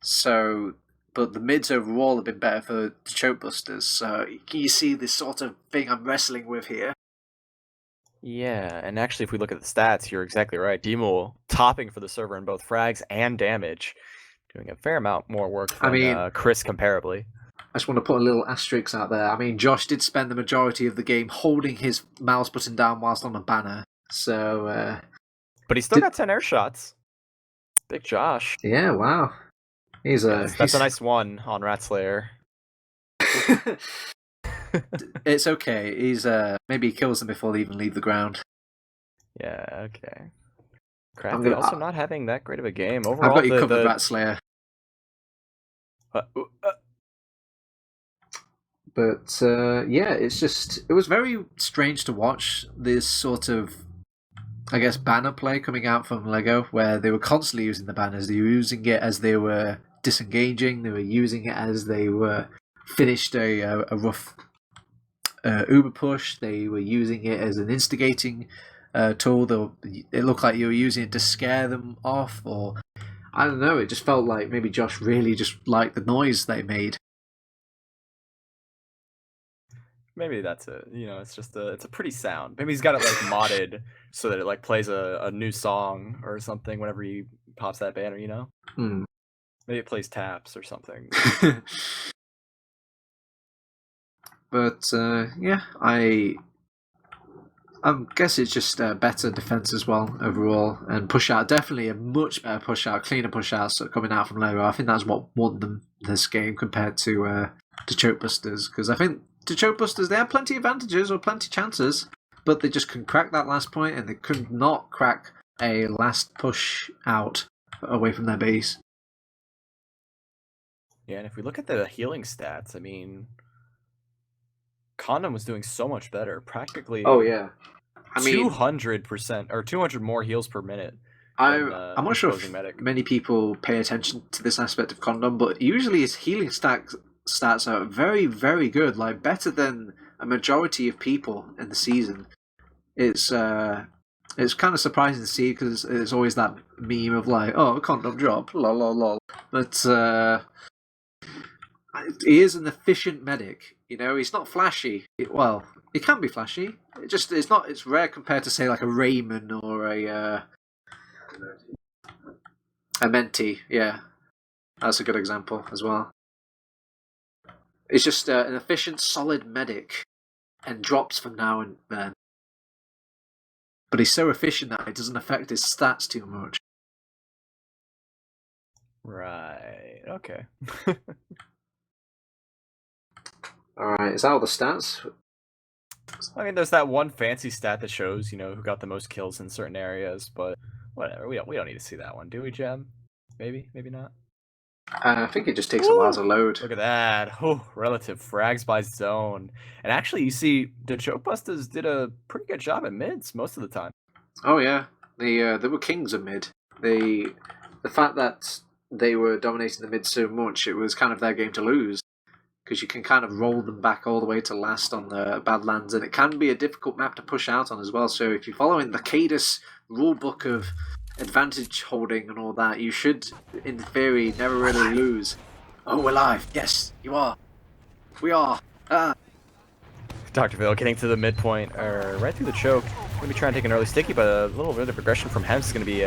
So, but the mids overall have been better for the Choke Busters. So you see this sort of thing I'm wrestling with here. Yeah, and actually, if we look at the stats, you're exactly right. Demo topping for the server in both frags and damage, doing a fair amount more work than Chris comparably. I just want to put a little asterisk out there. I mean, Josh did spend the majority of the game holding his mouse button down whilst on a banner, so... but he still got 10 air shots. Big Josh. Yeah, wow. That's a nice one on Ratslayer. It's okay. He's maybe he kills them before they even leave the ground. Yeah, okay. Crafty also not having that great of a game overall. I've got you covered, Ratslayer. But yeah, it was very strange to watch this sort of, I guess, banner play coming out from LEGO, where they were constantly using the banners. They were using it as they were disengaging. They were using it as they were finished a rough Uber push. They were using it as an instigating tool. It looked like you were using it to scare them off, or I don't know. It just felt like maybe Josh really just liked the noise they made. Maybe that's it. You know, it's a pretty sound. Maybe he's got it like modded so that it like plays a new song or something whenever he pops that banner. You know, maybe it plays taps or something. But yeah, I guess it's just better defense as well overall, and push out, definitely a much better push out, cleaner push outs coming out from LEGO. I think that's what won them this game compared to the Choke Busters, because I think the Choke Busters, they had plenty of advantages or plenty of chances, but they just couldn't crack that last point, and they could not crack a last push out away from their base. Yeah, and if we look at the healing stats, I mean, Condom was doing so much better, practically. Oh yeah, I mean 200% or 200 more heals per minute. I'm not sure if medic. many people pay attention to this aspect of Condom, but usually his healing stats are very, very good, like better than a majority of people in the season. It's kind of surprising to see because it's always that meme of like, oh, Condom drop, lol lol lol. But he is an efficient medic. You know, he's not flashy. Well, he can be flashy. It's rare compared to say like a Raymond or a Menti. Yeah, that's a good example as well. It's just an efficient, solid medic, and drops from now and then. But he's so efficient that it doesn't affect his stats too much. Right. Okay. Alright, is that all the stats? I mean, there's that one fancy stat that shows, you know, who got the most kills in certain areas, but whatever. We don't need to see that one, do we, Gem? Maybe not. I think it just takes a while to load. Look at that. Oh, relative frags by zone. And actually, you see, the Bustaz did a pretty good job at mids most of the time. Oh yeah, they were kings of mid. The fact that they were dominating the mid so much, it was kind of their game to lose. Because you can kind of roll them back all the way to last on the Badlands, and it can be a difficult map to push out on as well. So if you're following the Cadus rulebook of advantage holding and all that, you should, in theory, never really lose. Oh, we're live. Yes, you are. We are. Dr. Phil getting to the midpoint, or right through the choke. Going to be trying to take an early sticky, but a little bit of aggression from Hems is going to be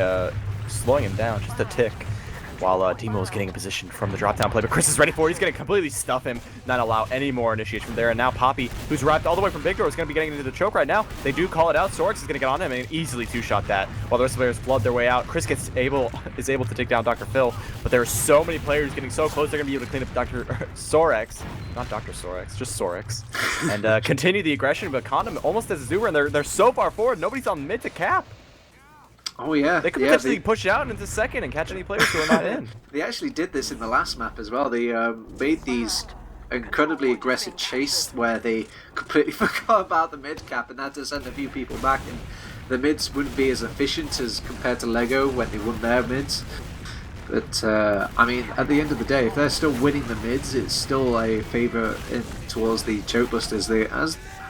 slowing him down just a tick. While Timo is getting a position from the drop-down play, but Chris is ready for it. He's going to completely stuff him, not allow any more initiation from there. And now Poppy, who's wrapped all the way from Big Door, is going to be getting into the choke right now. They do call it out. Sorex is going to get on him and easily two-shot that. While the rest of the players flood their way out, Chris is able to take down Dr. Phil. But there are so many players getting so close, they're going to be able to clean up Dr. Sorex. Not Dr. Sorex, just Sorex. And continue the aggression, but Condom almost as a Zuber, and they're so far forward, nobody's on mid to cap. Oh yeah, they could potentially push out into second and catch any players who are not in. They actually did this in the last map as well. They made these incredibly aggressive chase where they completely forgot about the mid cap and had to send a few people back, and the mids wouldn't be as efficient as compared to Lego when they won their mids. But I mean, at the end of the day, if they're still winning the mids, it's still a favour towards the choke busters.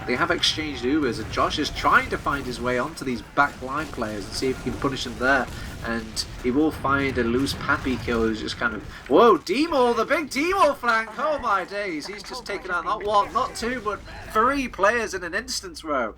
They have exchanged Ubers, and Josh is trying to find his way onto these backline players and see if he can punish them there. And he will find a loose Pappy kill who's just kind of... Whoa, Demo, the big Demo flank! Oh my days, he's just taken out not one, not two, but 3 players in an instance row.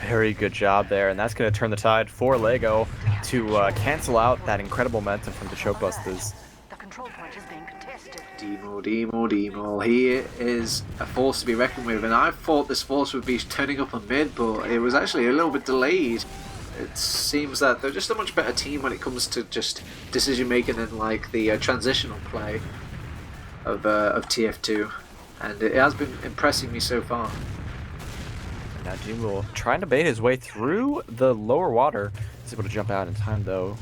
Very good job there, and that's going to turn the tide for Lego to cancel out that incredible momentum from the choke busters. The control point is being contested. Demo. He is a force to be reckoned with, and I thought this force would be turning up on mid, but it was actually a little bit delayed. It seems that they're just a much better team when it comes to just decision making and like the transitional play of TF2, and it has been impressing me so far. Now Demo trying to bait his way through the lower water. He's able to jump out in time though.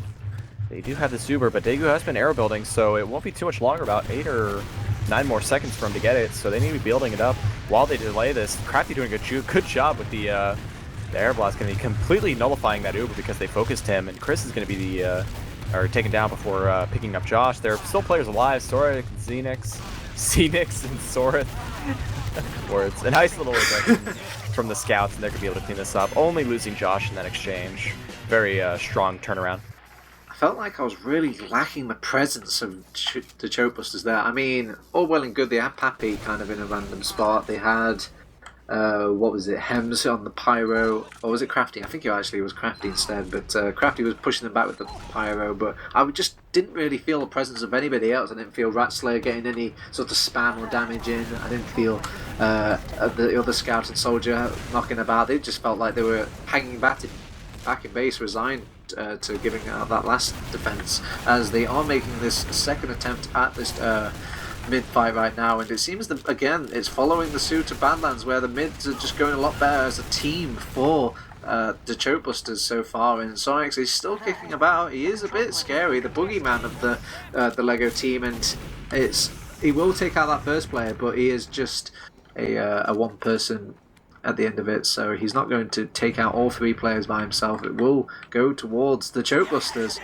They do have the Zuber, but Daegu has been arrow building, so it won't be too much longer, about 8 or 9 more seconds for him to get it, so they need to be building it up while they delay this. Crafty doing a good job with the air blast, going to be completely nullifying that Uber because they focused him, and Chris is going to be or taken down before picking up Josh. There are still players alive, Sorek, Xenix, and Soreth. Words. A nice little aggression from the scouts, and they're going to be able to clean this up. Only losing Josh in that exchange. Very strong turnaround. I felt like I was really lacking the presence of the choke busters there. I mean, all well and good, they had Pappy kind of in a random spot. They had, what was it, Hems on the pyro, or was it Crafty? I think it actually was Crafty instead, but Crafty was pushing them back with the pyro, but I just didn't really feel the presence of anybody else. I didn't feel Ratslayer getting any sort of spam or damage in. I didn't feel the other scout and soldier knocking about. They just felt like they were hanging back in base, resigned to giving out that last defense, as they are making this second attempt at this mid fight right now, and it seems that again it's following the suit of Badlands, where the mids are just going a lot better as a team for the choke busters so far, and Sonex is still kicking about. He is a bit scary, the boogeyman of the Lego team, and he will take out that first player, but he is just a one person at the end of it, so he's not going to take out all 3 players by himself. It will go towards the choke busters.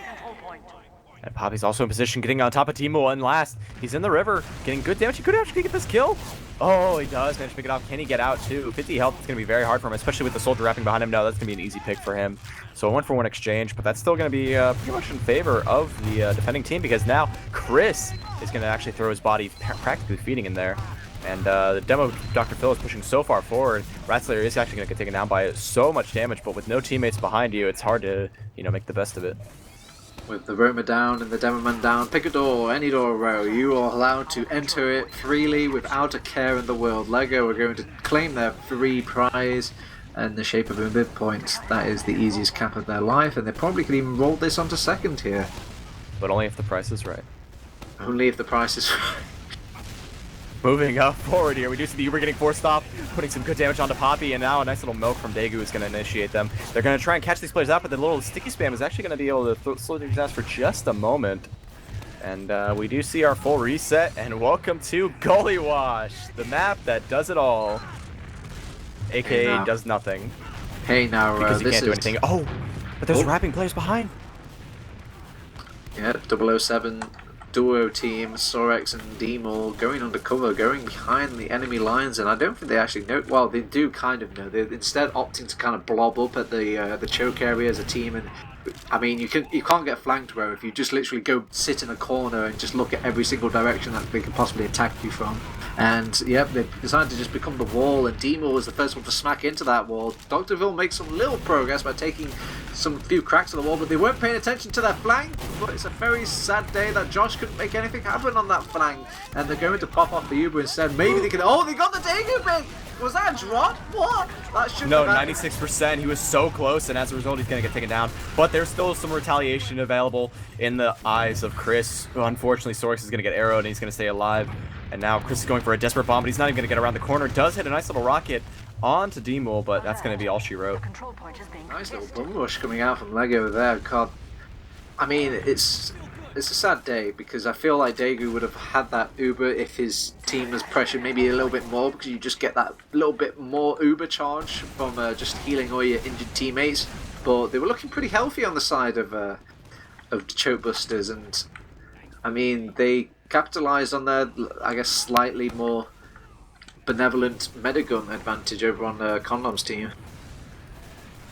And Poppy's also in position, getting on top of Timo, and last, he's in the river, getting good damage. He could actually get this kill. Oh, he does manage to pick it off. Can he get out too? 50 health is going to be very hard for him, especially with the soldier wrapping behind him. No, that's going to be an easy pick for him. So a 1-for-1 exchange, but that's still going to be pretty much in favor of the defending team, because now Chris is going to actually throw his body practically feeding in there. And the demo Dr. Phil is pushing so far forward. Ratslayer is actually going to get taken down by so much damage, but with no teammates behind you, it's hard to, make the best of it. With the Roma down and the Demoman down, pick a door, any door row. You are allowed to enter it freely without a care in the world. Lego are going to claim their free prize in the shape of a midpoint. That is the easiest cap of their life, and they probably could even roll this onto second here. But only if the price is right. Only if the price is right. Moving up forward here, we do see the Uber getting forced off, putting some good damage onto Poppy, and now a nice little milk from Daegu is going to initiate them. They're going to try and catch these players out, but the little sticky spam is actually going to be able to slow things down for just a moment. And we do see our full reset, and welcome to Gullywash, the map that does it all. AKA does nothing. Hey now, because you can't do anything. Oh, but there's wrapping players behind. Yeah, 007 duo team, Sorex and Demol going undercover, going behind the enemy lines, and I don't think they actually know. Well, they do kind of know. They're instead opting to kind of blob up at the choke area as a team, and I mean you can't get flanked where if you just literally go sit in a corner and just look at every single direction that they could possibly attack you from. And yep, they decided to just become the wall, and Demol was the first one to smack into that wall. Dr. Phil makes some little progress by taking some few cracks in the wall, but they weren't paying attention to their flank. But it's a very sad day that Josh couldn't make anything happen on that flank, and they're going to pop off the Uber instead. Maybe they can. Oh, they got the Daegu pick. Was that a drop? What? That should no, 96%. He was so close, and as a result, he's going to get taken down. But there's still some retaliation available in the eyes of Chris. Unfortunately, Sorex is going to get arrowed, and he's going to stay alive. And now Chris is going for a desperate bomb, but he's not even going to get around the corner. Does hit a nice little rocket onto Demol, but that's going to be all she wrote. Nice little bum rush coming out from Lego there. God, I mean, it's a sad day because I feel like Daegu would have had that Uber if his team was pressured maybe a little bit more, because you just get that little bit more Uber charge from just healing all your injured teammates. But they were looking pretty healthy on the side of the choke busters, and I mean they capitalized on their, I guess, slightly more benevolent metagun advantage over on the Condom's team.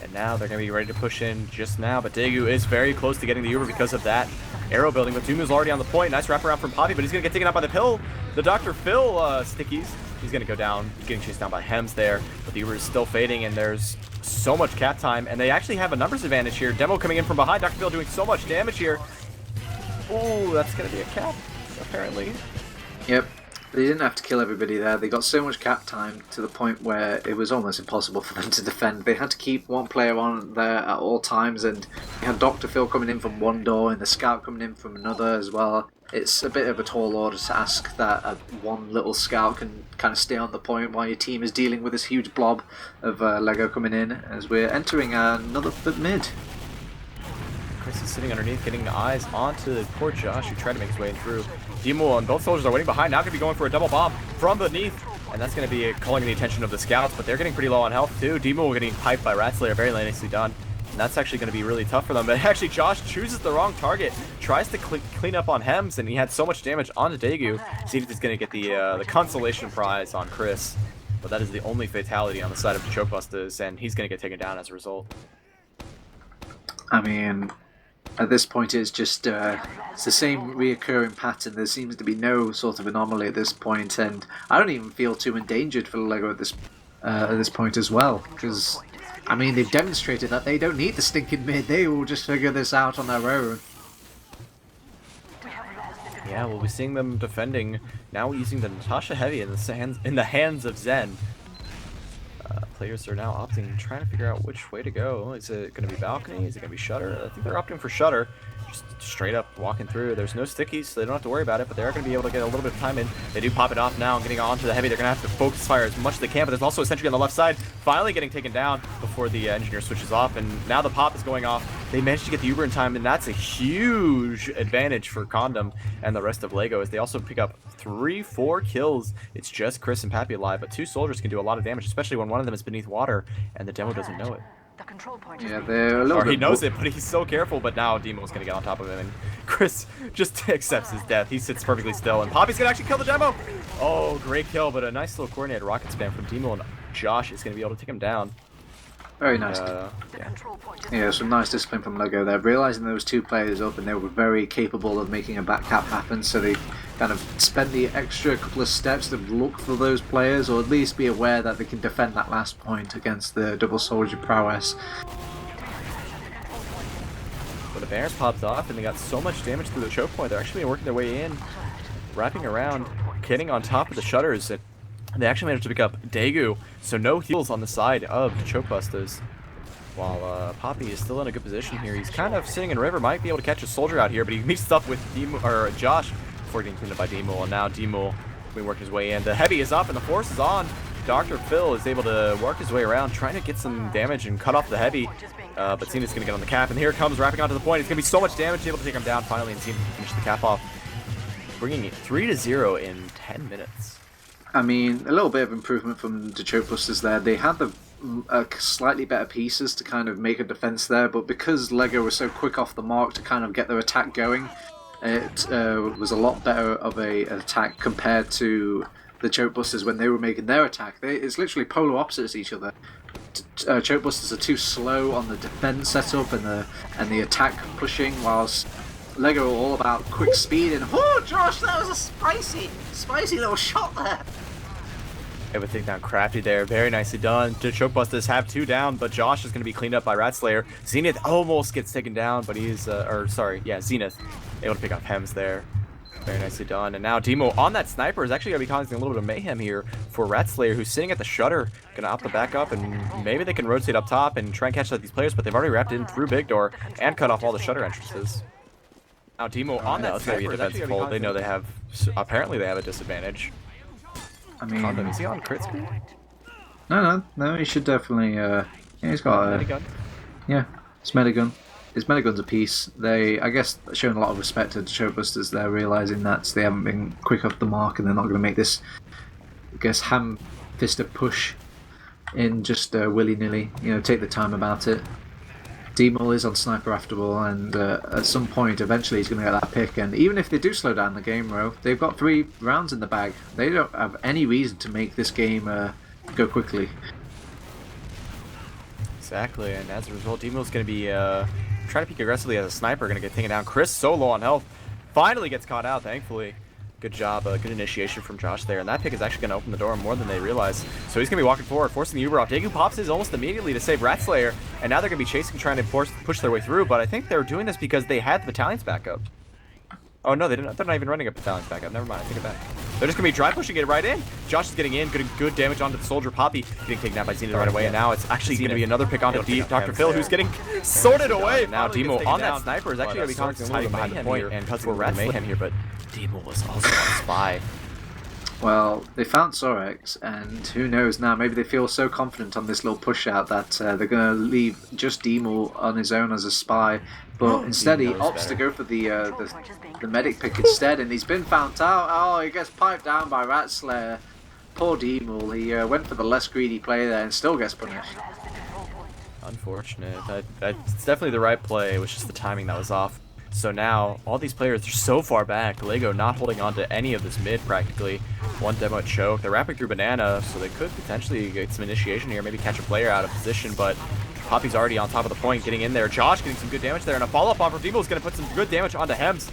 And now they're going to be ready to push in just now, but Daegu is very close to getting the Uber because of that arrow building, but Duma's already on the point. Nice wraparound from Poppy, but he's going to get taken out by the Dr. Phil stickies. He's going to go down. He's getting chased down by Hems there, but the Uber is still fading, and there's so much cap time, and they actually have a numbers advantage here. Demo coming in from behind. Dr. Phil doing so much damage here. Ooh, that's going to be a cap, apparently. Yep. They didn't have to kill everybody there. They got so much cap time to the point where it was almost impossible for them to defend. They had to keep one player on there at all times, and you had Dr. Phil coming in from one door and the scout coming in from another as well. It's a bit of a tall order to ask that one little scout can kind of stay on the point while your team is dealing with this huge blob of Lego coming in, as we're entering another mid. Chris is sitting underneath, getting eyes onto poor Josh, who tried to make his way through. Demol and both soldiers are waiting behind, now going to be going for a double bomb from beneath, and that's going to be calling the attention of the scouts, but they're getting pretty low on health too. Demol getting piped by Ratslayer, very nicely done, and that's actually going to be really tough for them. But actually, Josh chooses the wrong target, tries to clean up on Hems, and he had so much damage onto Daegu. See if he's going to get the consolation prize on Chris, but that is the only fatality on the side of the choke busters, and he's going to get taken down as a result. I mean, at this point it's just it's the same reoccurring pattern. There seems to be no sort of anomaly at this point, and I don't even feel too endangered for Lego at this point as well, because I mean they've demonstrated that they don't need the stinking mid. They will just figure this out on their own. Yeah, we'll be seeing them defending now, using the Natasha Heavy in the hands of Zen. Players are now opting, trying to figure out which way to go. Is it going to be balcony? Is it going to be shutter? I think they're opting for shutter. just straight up walking through. There's no stickies, so they don't have to worry about it, but they're going to be able to get a little bit of time in. They do pop it off now and getting onto the heavy. They're going to have to focus fire as much as they can, but there's also a sentry on the left side, finally getting taken down before the engineer switches off, and now the pop is going off. They managed to get the Uber in time, and that's a huge advantage for Condom and the rest of LEGO, as they also pick up 3-4 kills. It's just Chris and Pappy alive, but 2 soldiers can do a lot of damage, especially when one of them is beneath water, and the demo doesn't know it. The control point Yeah, they're a little Or bit... he knows it, but he's so careful, but now Demo's going to get on top of him, and Chris just accepts his death. He sits perfectly still, and Poppy's going to actually kill the demo! Oh, great kill, but a nice little coordinated rocket spam from Demo, and Josh is going to be able to take him down. Very nice. Yeah. Some nice discipline from LEGO there, realizing there was 2 players up and they were very capable of making a back cap happen, so they kind of spent the extra couple of steps to look for those players, or at least be aware that they can defend that last point against the double soldier prowess. But the Bears popped off, and they got so much damage through the choke point. They're actually working their way in, wrapping around, getting on top of the shutters. They actually managed to pick up Daegu, so no heals on the side of the choke busters. While Poppy is still in a good position here. He's kind of sitting in river, might be able to catch a soldier out here, but he meets up with Josh before getting cleaned up by Demo, and now Demo will be working his way in. The heavy is up and the force is on. Dr. Phil is able to work his way around, trying to get some damage and cut off the heavy. But Cena's going to get on the cap, and here it comes, wrapping onto the point. It's going to be so much damage, able to take him down finally, and Cena can finish the cap off, bringing it 3-0 in 10 minutes. I mean, a little bit of improvement from the choke busters there. They had the slightly better pieces to kind of make a defense there, but because LEGO was so quick off the mark to kind of get their attack going, it was a lot better of an attack compared to the choke busters when they were making their attack. It's literally polar opposites each other. Choke busters are too slow on the defense setup and the attack pushing, whilst LEGO are all about quick speed and oh, Josh, that was a spicy little shot there. Everything down crafty there, very nicely done. The choke busters have 2 down, but Josh is going to be cleaned up by Rat Slayer. Zenith almost gets taken down, but he's Zenith able to pick up Hems there. Very nicely done. And now Demo on that sniper is actually going to be causing a little bit of mayhem here for Rat Slayer, who's sitting at the shutter. Going to opt the back up, and maybe they can rotate up top and try and catch these players, but they've already wrapped in through Big Door and cut off all the shutter entrances. Now Demo on that sniper is actually hold. They know they have, apparently they have a disadvantage. I mean, Condom, is he on crit speed? No, he should definitely, yeah, he's got a... Medigun? Yeah, it's Medigun. His Medigun's a piece. They, I guess, showing a lot of respect to the choke busters there, realising that they haven't been quick off the mark and they're not going to make this, I guess, ham-fisted push in just willy-nilly. You know, take the time about it. Demo is on sniper after all, and at some point, eventually, he's going to get that pick. And even if they do slow down the game, Ro, they've got 3 rounds in the bag. They don't have any reason to make this game go quickly. Exactly, and as a result, Demo's going to be trying to peek aggressively as a sniper, going to get taken down. Chris, so low on health, finally gets caught out, thankfully. Good job, good initiation from Josh there, and that pick is actually going to open the door more than they realize. So he's going to be walking forward, forcing the Uber off. Daegu pops his almost immediately to save Rat Slayer, and now they're going to be chasing, trying to push their way through, but I think they're doing this because they had the battalions back up. Oh no, they're not even running a battalions back up. Never mind, I take it back. They're just going to be dry pushing it right in. Josh is getting in, getting good damage onto the soldier. Poppy getting taken down by Zenith right away, and now it's actually going to be another pick onto Dr. Phil, who's getting sorted away. Now Demo on that sniper is actually going to be causing a little bit behind the point and causing Rat mayhem here, but Demo was also on spy. Well, they found Sorex, and who knows now, maybe they feel so confident on this little push out that they're going to leave just Demo on his own as a spy, but instead he opts to go for the medic pick instead, and he's been found out. Oh, he gets piped down by Rat Slayer. Poor Demo, he went for the less greedy play there and still gets punished. Unfortunate. It's definitely the right play, it was just the timing that was off. So now, all these players are so far back. LEGO not holding on to any of this mid, practically. One demo choke. They're wrapping through Banana, so they could potentially get some initiation here, maybe catch a player out of position, but Poppy's already on top of the point, getting in there. Josh getting some good damage there, and a follow-up on from Demo is going to put some good damage onto Hems.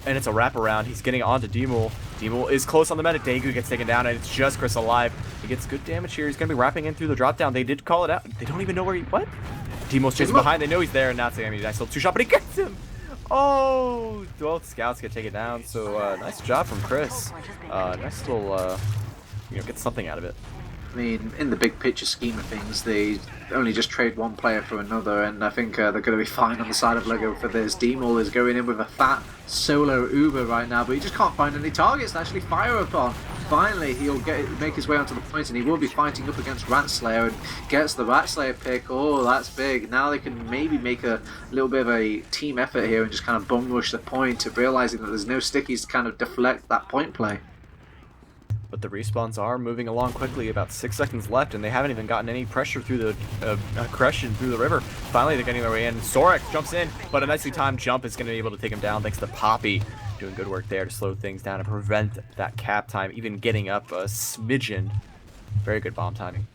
And it's a wraparound. He's getting onto Demo. Demo is close on the medic. Daegu gets taken down, and it's just Chris alive. He gets good damage here. He's going to be wrapping in through the drop down. They did call it out. They don't even know where he... What? Demo's chasing behind. They know he's there, and now it's going to be a nice little 2-shot, but he gets him! Oh, both scouts get taken down, so nice job from Chris. Nice little, get something out of it. mean, in the big picture scheme of things, they only just trade one player for another, and I think they're going to be fine on the side of Lego for this. D-Maul is going in with a fat solo Uber right now, but he just can't find any targets to actually fire upon. Finally, he'll make his way onto the point, and he will be fighting up against Ratslayer, and gets the Ratslayer pick. Oh, that's big. Now they can maybe make a little bit of a team effort here and just kind of bum rush the point, realizing that there's no stickies to kind of deflect that point play. But the respawns are moving along quickly, about 6 seconds left, and they haven't even gotten any pressure through the aggression through the river. Finally, they're getting their way in. Sorex jumps in, but a nicely timed jump is going to be able to take him down thanks to Poppy. Doing good work there to slow things down and prevent that cap time, even getting up a smidgen. Very good bomb timing.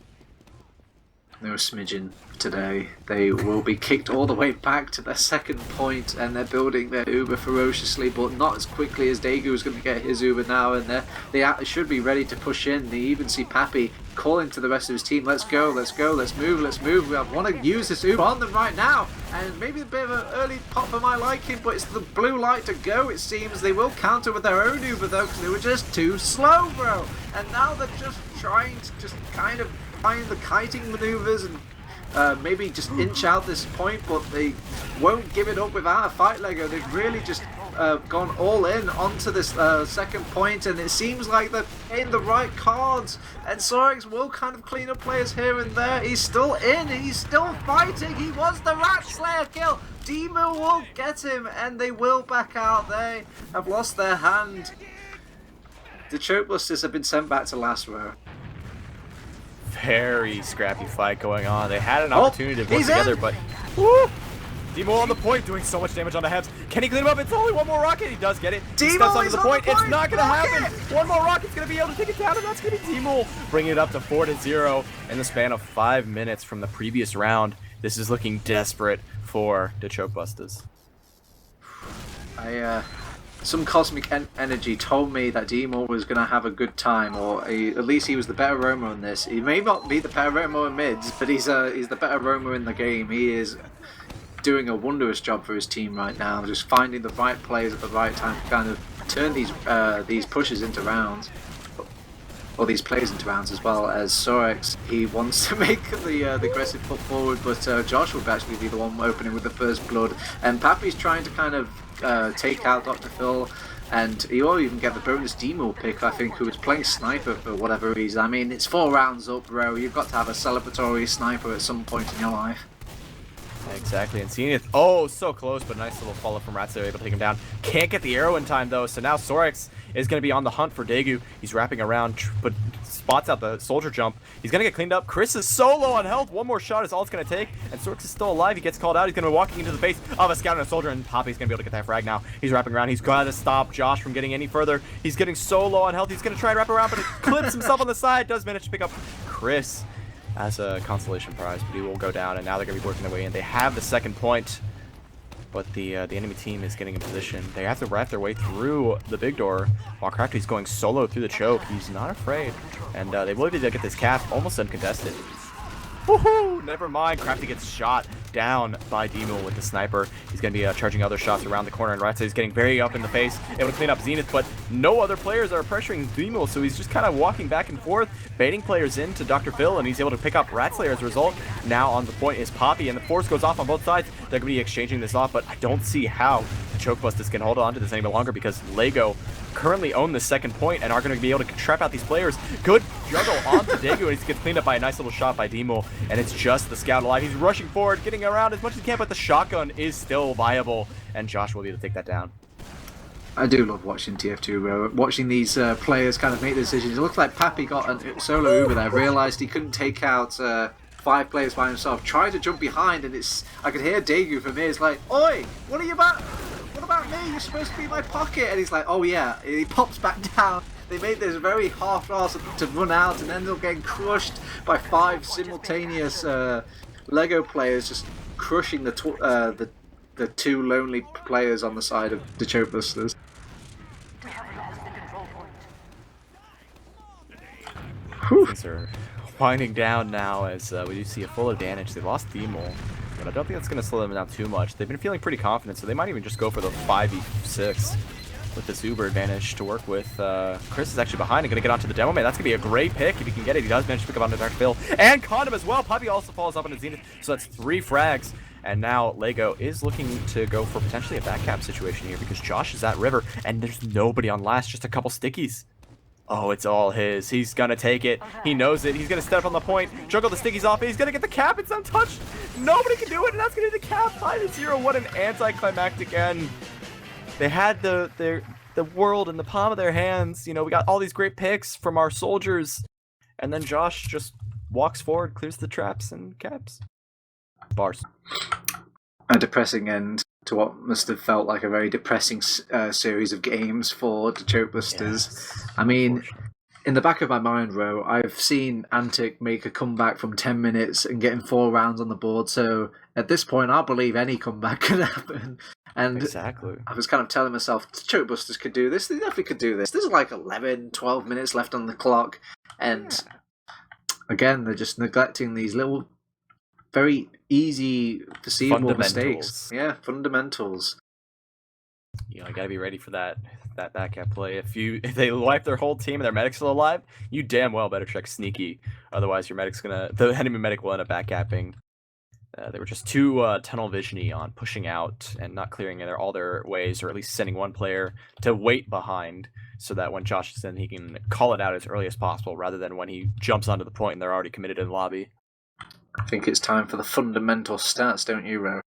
No smidgen today. They will be kicked all the way back to their second point, and they're building their Uber ferociously, but not as quickly as Daegu is going to get his Uber now, and they should be ready to push in. They even see Pappy calling to the rest of his team, let's go, let's go, let's move, let's move. We want to use this Uber on them right now, and maybe a bit of an early pop for my liking, but it's the blue light to go, it seems. They will counter with their own Uber though, because they were just too slow, bro, and now they're just trying to just kind of find the kiting maneuvers and maybe just inch out this point, but they won't give it up without a fight, Lego. They've really just gone all in onto this second point, and it seems like they're in the right cards, and Sorex will kind of clean up players here and there. He's still in, he's still fighting, he wants the Ratslayer kill. D-Maul will get him, and they will back out. They have lost their hand. The Choke Busters have been sent back to last row. Very scrappy fight going on. They had an opportunity to work together, but woo! D-Maul on the point, doing so much damage on the Hebs. Can he clean him up? It's only one more rocket. He does get it. He steps onto the point. It's not going to happen. One more rocket's going to be able to take it down, and that's going to be D-Maul, bringing it up to 4-0 in the span of 5 minutes from the previous round. This is looking desperate for the Choke Busters. Some cosmic energy told me that D-Maul was going to have a good time, or at least he was the better roamer in this. He may not be the better roamer in mids, but he's the better roamer in the game. He is doing a wondrous job for his team right now, just finding the right players at the right time to kind of turn these pushes into rounds, or these plays into rounds, as well as Sorex. He wants to make the aggressive foot forward, but Josh would actually be the one opening with the first blood, and Pappy's trying to kind of take out Dr. Phil, and he'll even get the bonus D-Maul pick, I think, who was playing sniper for whatever reason. I mean, it's 4 rounds up, bro. You've got to have a celebratory sniper at some point in your life. Exactly, and seeing it, oh, so close, but nice little follow from Ratso, able to take him down. Can't get the arrow in time, though, so now Sorex is going to be on the hunt for Daegu. He's wrapping around, but spots out the soldier jump. He's going to get cleaned up. Chris is so low on health. One more shot is all it's going to take, and Sorex is still alive. He gets called out. He's going to be walking into the face of a scout and a soldier, and Poppy's going to be able to get that frag now. He's wrapping around. He's got to stop Josh from getting any further. He's getting so low on health. He's going to try and wrap around, but it clips himself on the side. Does manage to pick up Chris as a consolation prize, but he will go down, and now they're going to be working their way in. They have the second point, but the enemy team is getting in position. They have to wrap their way through the big door, while Crafty's going solo through the choke. He's not afraid, and they will be able to get this cap almost uncontested. Woohoo! Never mind. Crafty gets shot down by D-Maul with the sniper. He's going to be charging other shots around the corner, and right side is getting very up in the face, able to clean up Zenith, but no other players are pressuring D-Maul, so he's just kind of walking back and forth, baiting players into Dr. Phil, and he's able to pick up Ratslayer as a result. Now on the point is Poppy, and the force goes off on both sides. They're going to be exchanging this off, but I don't see how the Choke Busters can hold on to this any longer, because Lego currently own the second point and are going to be able to trap out these players. Good juggle onto Daegu, and he gets cleaned up by a nice little shot by D-Maul, and it's just the scout alive. He's rushing forward, getting around as much as he can, but the shotgun is still viable, and Josh will be able to take that down. I do love watching TF2, watching these players kind of make decisions. It looks like Pappy got a solo Uber there, realised he couldn't take out 5 players by himself, tried to jump behind, and I could hear Daegu from here. It's like, oi, what are you about? What about me? You're supposed to be in my pocket. And he's like, oh yeah. And he pops back down. They made this very half-assed to run out and ended up getting crushed by 5 simultaneous Lego players, just crushing the 2 lonely players on the side of the Choke Busters. We have lost the control point. Things are winding down now as we do see a full advantage. They lost D-Maul, but I don't think that's going to slow them down too much. They've been feeling pretty confident, so they might even just go for the 5v6. with this Uber advantage to work with. Chris is actually behind and going to get onto the demo man. That's going to be a great pick if he can get it. He does manage to pick up onto Dark Phil and Condom as well. Puppy also falls up on his Zenith, so that's 3 frags. And now Lego is looking to go for potentially a backcap situation here because Josh is at River and there's nobody on last, just a couple stickies. Oh, it's all his. He's gonna take it. He knows it. He's gonna step on the point, juggle the stickies off. He's gonna get the cap. It's untouched. Nobody can do it, and that's gonna be the cap. 5-0. What an anticlimactic end. They had the world in the palm of their hands. You know, we got all these great picks from our soldiers, and then Josh just walks forward, clears the traps, and caps. Bars. A depressing end to what must have felt like a very depressing series of games for the Choke Busters. Yes, I mean, in the back of my mind, Ro, I've seen Antic make a comeback from 10 minutes and getting 4 rounds on the board, so at this point, I believe any comeback could happen. And exactly. I was kind of telling myself, the Choke Busters could do this, they definitely could do this. There's like 11, 12 minutes left on the clock, and again, they're just neglecting these little, very easy, foreseeable mistakes. Yeah, fundamentals. You know, you gotta be ready for that backcap play. If they wipe their whole team and their medic's still alive, you damn well better check sneaky. Otherwise, the enemy medic will end up backcapping. They were just too tunnel visiony on pushing out and not clearing all their ways, or at least sending one player to wait behind, so that when Josh is in, he can call it out as early as possible, rather than when he jumps onto the point and they're already committed in the lobby. I think it's time for the fundamental stats, don't you, Ro?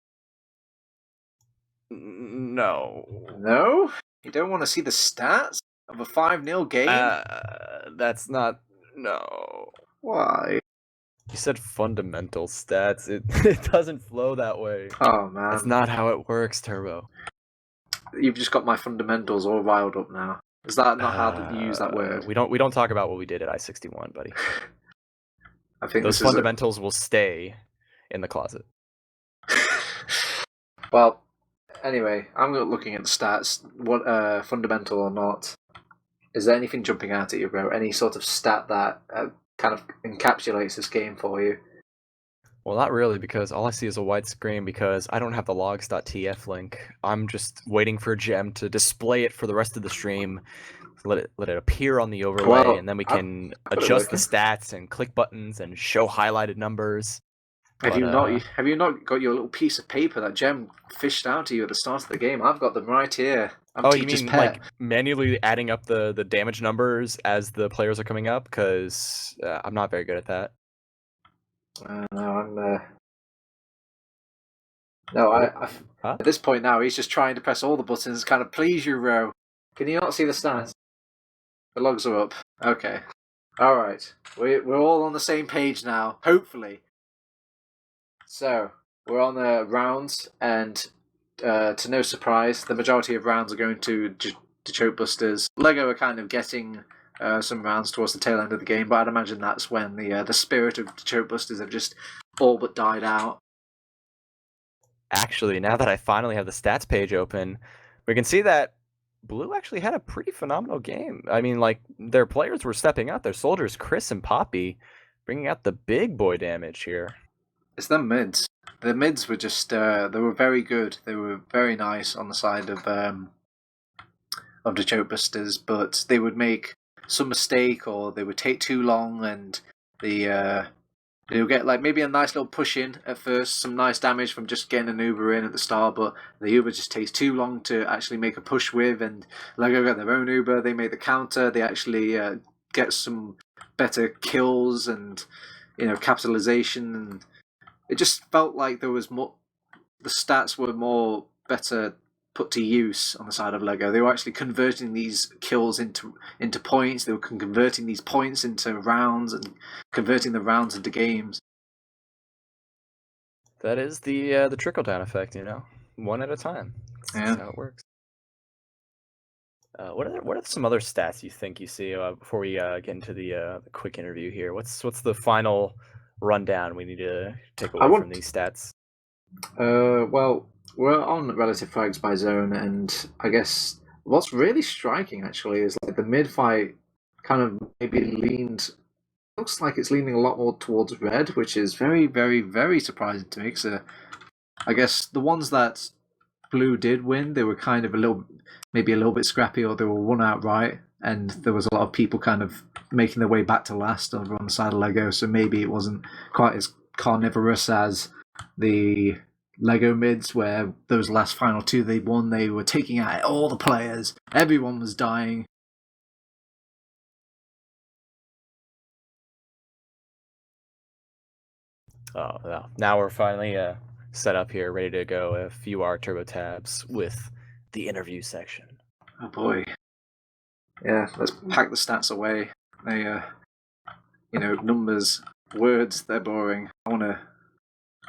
No. No? You don't want to see the stats of a 5-0 game? That's not... No. Why? You said fundamental stats. It doesn't flow that way. Oh, man. That's not how it works, Turbo. You've just got my fundamentals all riled up now. Is that not how you use that word? We don't talk about what we did at I-61, buddy. I think those fundamentals will stay in the closet. Well, anyway, I'm looking at the stats. What fundamental or not? Is there anything jumping out at you, bro? Any sort of stat that kind of encapsulates this game for you? Well, not really, because all I see is a white screen because I don't have the logs.tf link. I'm just waiting for Gemm to display it for the rest of the stream. Let it appear on the overlay, and then we can adjust the stats and click buttons and show highlighted numbers. Have you not got your little piece of paper that Gemm fished out to you at the start of the game? I've got them right here. You mean like manually adding up the damage numbers as the players are coming up? Because I'm not very good at that. At this point now, he's just trying to press all the buttons, kind of please you, Ro. Can you not see the stats? The logs are up. Okay. Alright. We're all on the same page now, hopefully. So, we're on the rounds, and to no surprise, the majority of rounds are going to Choke Busters. Lego are kind of getting some rounds towards the tail end of the game, but I'd imagine that's when the spirit of the Choke Busters have just all but died out. Actually, now that I finally have the stats page open, we can see that Blue actually had a pretty phenomenal game. I mean, like, their players were stepping out. Their soldiers, Chris and Poppy, bringing out the big boy damage here. It's the mids. The mids were just, they were very good. They were very nice on the side of the Choke Busters, but they would make some mistake, or they would take too long, and they would get like maybe a nice little push in at first, some nice damage from just getting an Uber in at the start, but the Uber just takes too long to actually make a push with, and Lego got their own Uber, they made the counter, they actually get some better kills and, you know, capitalization, and it just felt like there was more, the stats were more better put to use on the side of Lego. They were actually converting these kills into points. They were converting these points into rounds and converting the rounds into games. That is the trickle down effect, you know, one at a time. That's how it works. What are some other stats you think you see before we get into the quick interview here? What's the final rundown we need to take away from these stats? Well, we're on relative frags by zone, and I guess what's really striking actually is like the mid fight kind of maybe looks like it's leaning a lot more towards red, which is very, very, very surprising to me. Because I guess the ones that Blue did win, they were kind of a little maybe a little bit scrappy, or they were won outright, and there was a lot of people kind of making their way back to last over on the side of Lego, so maybe it wasn't quite as carnivorous as the Lego mids, where those last final two they won, they were taking out all the players, everyone was dying. Oh, no. Now we're finally set up here, ready to go. A few are TurboTabs with the interview section. Oh boy. Yeah, let's pack the stats away. They, numbers, words, they're boring. I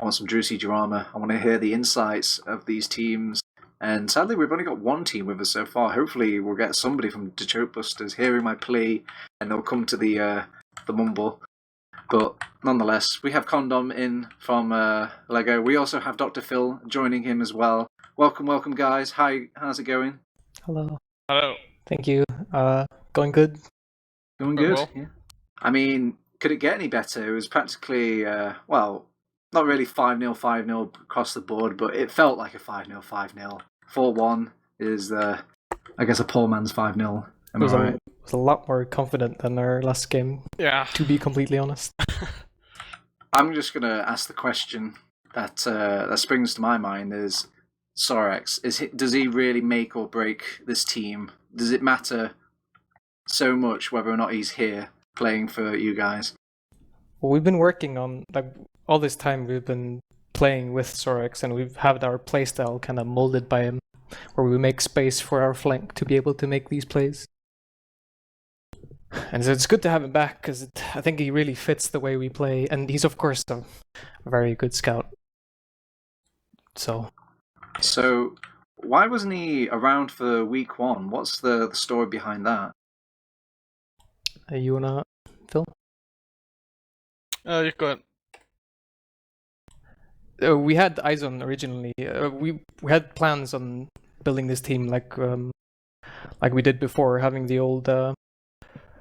want some juicy drama. I want to hear the insights of these teams. And sadly, we've only got one team with us so far. Hopefully, we'll get somebody from Detroit Bustaz hearing my plea, and they'll come to the mumble. But nonetheless, we have Condom in from Lego. We also have Dr. Phil joining him as well. Welcome, guys. Hi, how's it going? Hello. Hello. Thank you. Going good? Going Very good? well. Yeah. I mean, could it get any better? It was practically, not really 5-0, 5-0 across the board, but it felt like a 5-0, 5-0. 4-1 is, I guess, a poor man's 5-0. Am I right? Was a lot more confident than our last game, Yeah. to be completely honest. I'm just going to ask the question that springs to my mind is, Sorex, does he really make or break this team? Does it matter so much whether or not he's here playing for you guys? Well, we've been working on, all this time we've been playing with Sorex, and we've had our playstyle kind of molded by him, where we make space for our flank to be able to make these plays. And so it's good to have him back, because I think he really fits the way we play, and he's of course a very good scout. So why wasn't he around for week 1? What's the story behind that? you wanna, Phil? You go We had eyes on originally. We had plans on building this team like we did before, having the old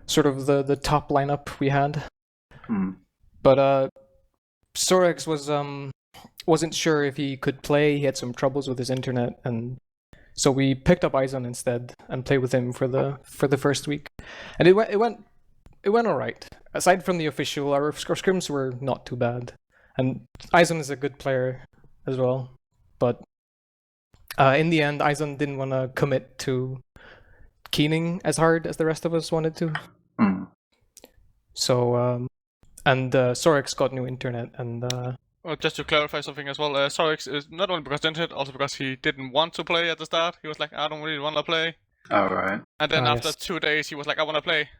sort of the top lineup we had. But Sorex wasn't sure if he could play. He had some troubles with his internet, and so we picked up Izon instead and played with him for the first week, and it went all right. Aside from the official, our scrims were not too bad, and Izon is a good player as well. But in the end, Izon didn't want to commit to keening as hard as the rest of us wanted to. So and Sorex got new internet, and just to clarify something as well, Sorex is not only because of the internet, also because he didn't want to play at the start. He was like, I don't really want to play. Oh, right. And then after yes. 2 days, he was like, I want to play.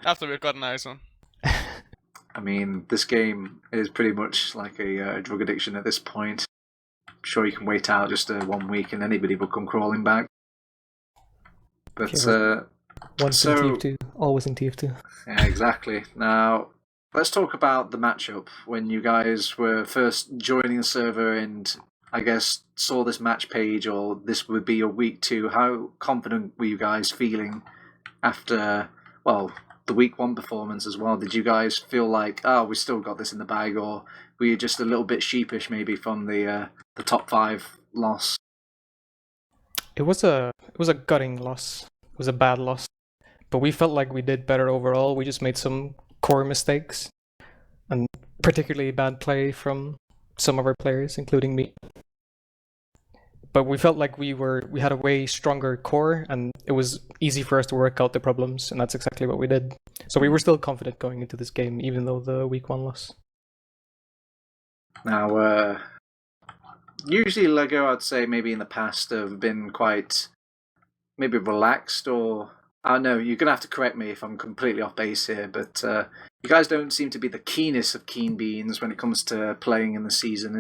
After we got an Izon. I mean, this game is pretty much like a drug addiction at this point. I'm sure you can wait out just 1 week and anybody will come crawling back. But once in TF2, always in TF2. Yeah, exactly. Now, let's talk about the matchup. When you guys were first joining the server and I guess saw this match page, or this would be your week 2, how confident were you guys feeling after, the week 1 performance as well? Did you guys feel like, we still got this in the bag, or were you just a little bit sheepish maybe from the top 5 loss? It was a gutting loss. It was a bad loss, but we felt like we did better overall. We just made some core mistakes, and particularly bad play from some of our players, including me. But we felt like we had a way stronger core, and it was easy for us to work out the problems, and that's exactly what we did. So we were still confident going into this game, even though the week 1 loss. Now, usually Lego, I'd say maybe in the past have been quite maybe relaxed, or I don't know, you're going to have to correct me if I'm completely off base here, but you guys don't seem to be the keenest of keen beans when it comes to playing in the season.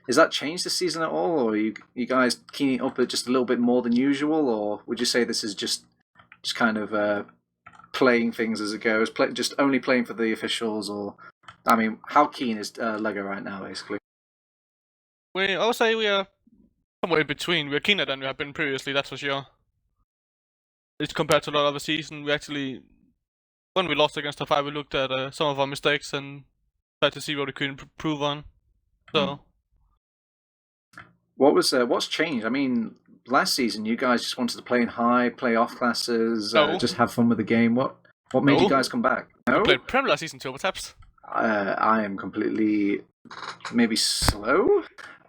Is that changed this season at all, or are you guys keening up just a little bit more than usual, or would you say this is just kind of playing things as it goes, just only playing for the officials, or, I mean, how keen is Lego right now, basically? I would say we are somewhere in between. We are keener than we have been previously, that's for sure. It's compared to a lot of the season. We actually, when we lost against the 5, we looked at some of our mistakes and tried to see what we could improve on. So, what's changed? I mean, last season you guys just wanted to play in high, play off classes, No. just have fun with the game. What made No. you guys come back? No, We played Prem last season, TurboTabs. I am completely maybe slow.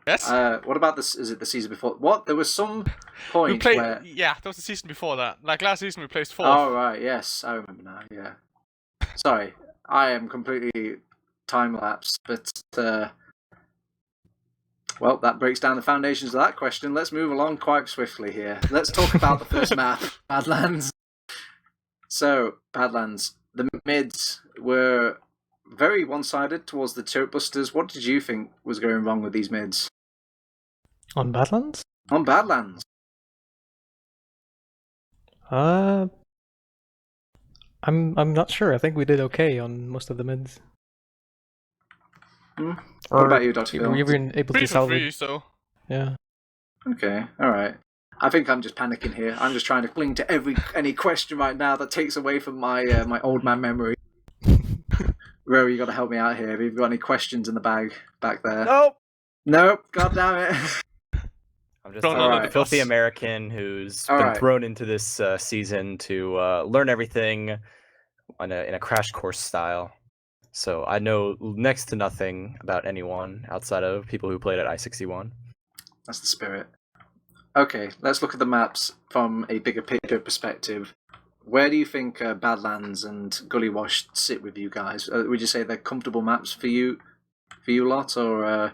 Yes. What about this? Is it the season before? What? There was some point We played. where. Yeah, that was the season before that. Like last season, we placed 4th. Oh right, yes, I remember now. Yeah. Sorry, I am completely time lapsed, but well, that breaks down the foundations of that question. Let's move along quite swiftly here. Let's talk about the first map, Badlands. So, Badlands, the mids were very one-sided towards the Turret Busters. What did you think was going wrong with these mids? On Badlands? On Badlands. I'm not sure. I think we did okay on most of the mids. What about you, Dr. Phil? We were able 3 to for salvage. 3, so. Yeah. Okay, alright. I think I'm just panicking here. I'm just trying to cling to any question right now that takes away from my my old man memory. Ro, you got to help me out here. Have you got any questions in the bag back there? Nope. Nope. God damn it. I'm just Thrown a under the filthy bus. American who's All been right. thrown into this season to learn everything in a crash course style. So I know next to nothing about anyone outside of people who played at I-61. That's the spirit. Okay, let's look at the maps from a bigger picture perspective. Where do you think Badlands and Gullywash sit with you guys? Would you say they're comfortable maps for you lot, or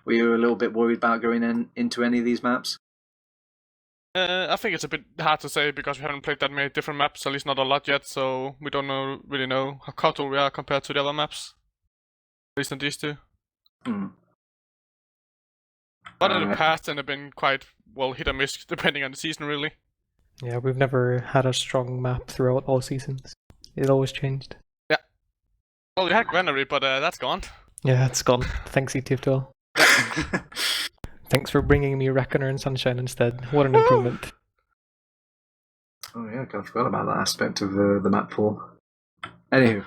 were you a little bit worried about going into any of these maps? I think it's a bit hard to say because we haven't played that many different maps, at least not a lot yet, so we don't really know how comfortable we are compared to the other maps. At least in these two. But in the Alright. past, they've been quite, well, hit or miss, depending on the season, really. Yeah, we've never had a strong map throughout all seasons. It always changed. Well, we had Granary, but that's gone. Yeah, it's gone. Thanks, ETF2L. Thanks for bringing me Reckoner and Sunshine instead. What an improvement. Oh yeah, I forgot about that aspect of the map pool. Anywho,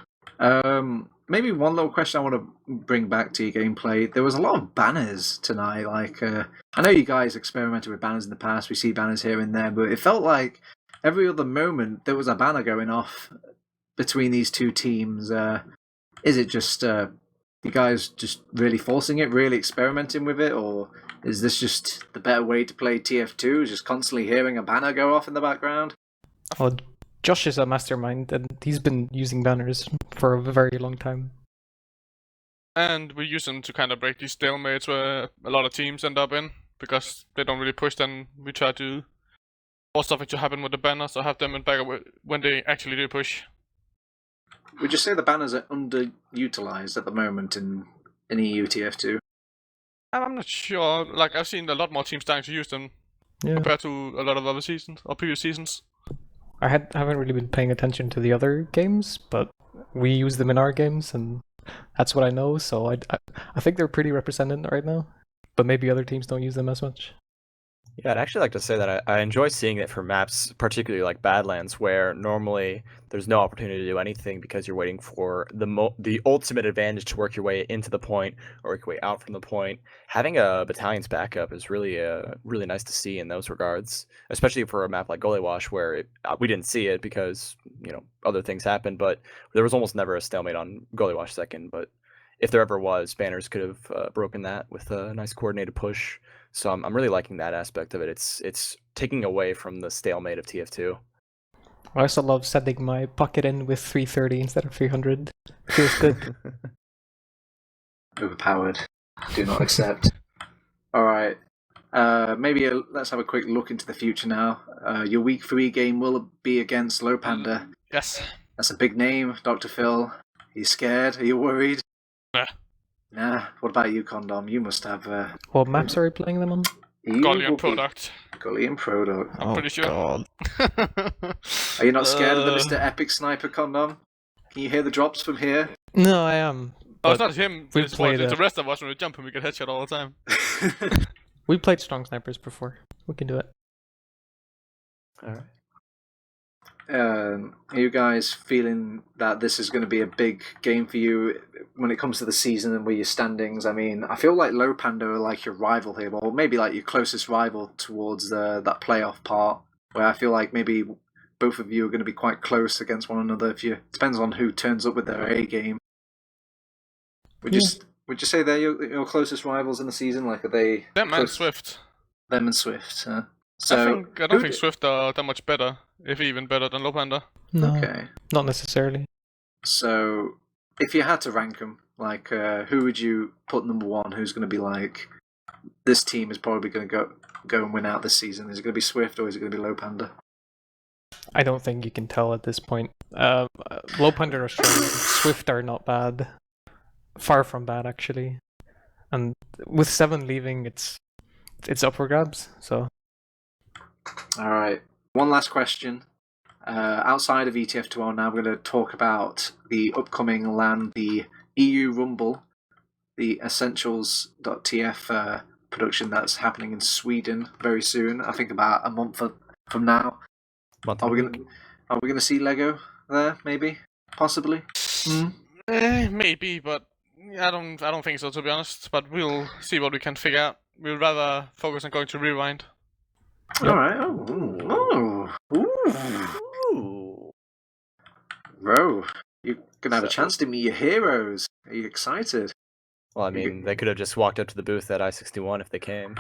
maybe one little question I want to bring back to your gameplay. There was a lot of banners tonight. Like, I know you guys experimented with banners in the past. We see banners here and there, but it felt like every other moment there was a banner going off between these two teams. Is it just you guys just really forcing it, really experimenting with it, or is this just the better way to play TF2? Just constantly hearing a banner go off in the background? Well, Josh is a mastermind, and he's been using banners for a very long time. And we use them to kind of break these stalemates where a lot of teams end up in, because they don't really push, then we try to force something to happen with the banners or have them in back when they actually do push. Would you say the banners are underutilized at the moment in EU TF2? I'm not sure. Like, I've seen a lot more teams starting to use them compared to a lot of other seasons or previous seasons. I haven't really been paying attention to the other games, but we use them in our games, and that's what I know. So I think they're pretty represented right now, but maybe other teams don't use them as much. Yeah, I'd actually like to say that I enjoy seeing it for maps, particularly like Badlands, where normally there's no opportunity to do anything because you're waiting for the ultimate advantage to work your way into the point or work your way out from the point. Having a battalion's backup is really really nice to see in those regards, especially for a map like Gullywash, where we didn't see it because other things happened, but there was almost never a stalemate on Gullywash second. But if there ever was, Banners could have broken that with a nice coordinated push. So I'm really liking that aspect of it. It's taking away from the stalemate of TF2. I also love sending my pocket in with 330 instead of 300. Feels good. Overpowered. Do not accept. Alright. Maybe let's have a quick look into the future now. Your week 3 game will be against Low Panda. Yes. That's a big name, Dr. Phil. Are you scared? Are you worried? Nah. Nah. What about you, Condom? You must have... What maps are we playing them on? Gully product. Gully and product. Oh, Pretty sure. God. Are you not scared of the Mr. Epic Sniper, Condom? Can you hear the drops from here? No, I am. Oh, it's not him. we It's played the rest of us when we jump and we get headshot all the time. We played strong snipers before. We can do it. All right. Are you guys feeling that this is going to be a big game for you when it comes to the season and where your standings? I mean, I feel like Low Panda are like your rival here, or maybe like your closest rival towards that playoff part, where I feel like maybe both of you are going to be quite close against one another. Depends on who turns up with their A game. Would you say they're your closest rivals in the season? Like, are they Them and Swift. Them and Swift. I So don't think Swift are that much better, if even better than Lopanda. No, okay. not necessarily. So, if you had to rank them, like, who would you put number one? Who's going to be like, this team is probably going to go and win out this season? Is it going to be Swift or is it going to be Low Panda? I don't think you can tell at this point. Low Panda are strong. Swift are not bad. Far from bad, actually. And with 7 leaving, it's up for grabs. So. All right. One last question. Outside of ETF2L now, we're going to talk about the upcoming LAN, the EU Rumble, the Essentials.tf production that's happening in Sweden very soon. I think about a month from now. Are we gonna see Lego there? Maybe, possibly. Maybe, but I don't think so, to be honest. But we'll see what we can figure out. We'll rather focus on going to Rewind. All right. Ooh. Bro, you're gonna have a chance to meet your heroes. Are you excited? Well, I mean, they could have just walked up to the booth at I-61 if they came.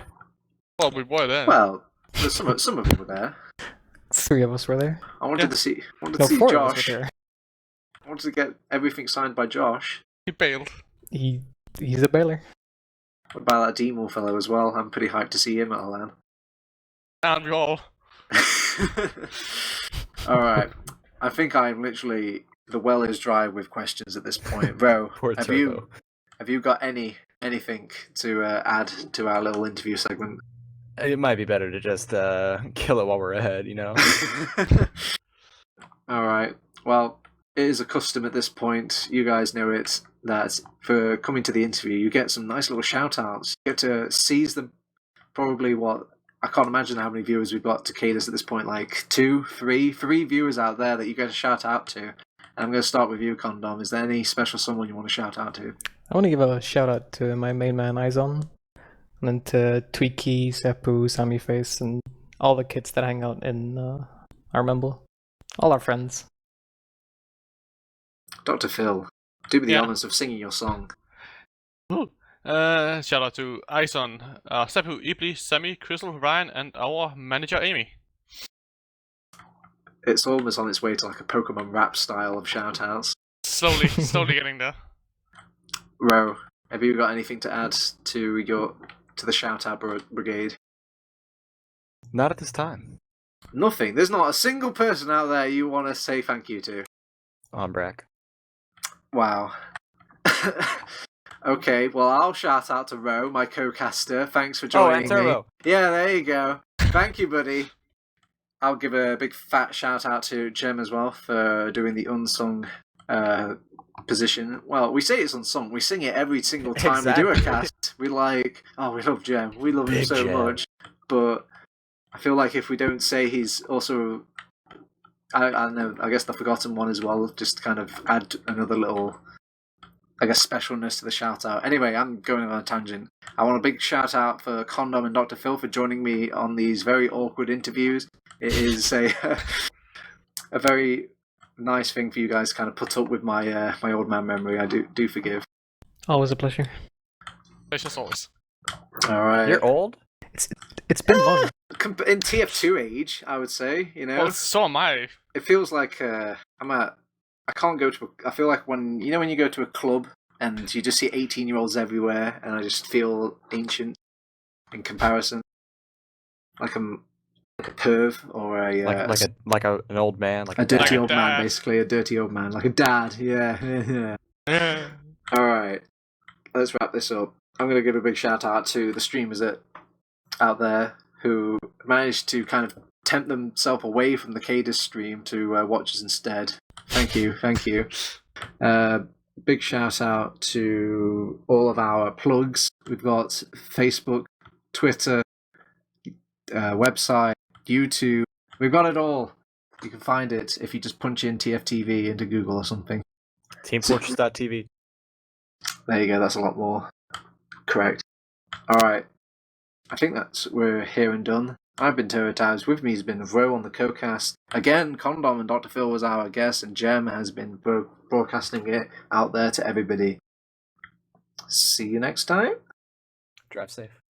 Well, we were there. Well, there's some of them were there. 3 of us were there. I wanted to see No, 4 Josh. of us were there. I wanted to get everything signed by Josh. He bailed. He's a bailer. What about that Demo fellow as well? I'm pretty hyped to see him at LAN. And we all. All right. I think I'm literally the well is dry with questions at this point, bro. Poor Turbo. Have you got anything to add to our little interview segment? It might be better to just kill it while we're ahead, you know? All right. Well, it is a custom at this point. You guys know it, that for coming to the interview, you get some nice little shout-outs. You get to seize them. Probably I can't imagine how many viewers we've got to Cadus at this point. Like 2, 3 viewers out there that you get to shout out to. And I'm going to start with you, Condom. Is there any special someone you want to shout out to? I want to give a shout out to my main man Izon, and then to Tweaky, Seppu, Sammyface, and all the kids that hang out in our Mumble. All our friends. Dr. Phil, do me the Yeah. honours of singing your song. Shout out to Ison, Seppu, Ibli, Sammy, Crystal, Ryan, and our manager Amy. It's almost on its way to like a Pokemon rap style of shout-outs. Slowly getting there. Ro, have you got anything to add to the shout-out brigade? Not at this time. Nothing. There's not a single person out there you want to say thank you to. On Brack. Wow. Okay, well, I'll shout out to Ro, my co-caster. Thanks for joining and Turbo. me. Yeah, there you go. Thank you, buddy. I'll give a big fat shout out to Gem as well for doing the unsung position. Well, we say it's unsung. We sing it every single time we do a cast. We love Gem. We love him Big so Gem. much. But I feel like if we don't say he's also... I don't know, I guess the forgotten one as well, just kind of add another little, I guess, specialness to the shout out. Anyway, I'm going on a tangent. I want a big shout out for Condom and Dr. Phil for joining me on these very awkward interviews. It is a very nice thing for you guys to kind of put up with my my old man memory. I do forgive. Always a pleasure. Precious always. All right. You're old? It's been long. In TF2 age, I would say, you know. Well, so am I. It feels like I can't go to I feel like when you go to a club and you just see 18-year-olds everywhere, and I just feel ancient in comparison. Like I'm like a perv or an old man, like a dirty Like a old man, dad. basically a dirty old man, like a dad. Yeah. All right, let's wrap this up. I'm going to give a big shout out to the streamers out there who managed to kind of tempt themselves away from the Cadus stream to watch us instead. Thank you. Big shout out to all of our plugs. We've got Facebook, Twitter, website, YouTube. We've got it all. You can find it if you just punch in TFTV into Google or something. Teamfortress.tv. There you go. That's a lot more correct. All right. I think we're here and done. I've been TurboTabs. With me has been Ro on the co-cast. Again, Condom and Dr. Phil was our guest, and Gemm has been broadcasting it out there to everybody. See you next time. Drive safe.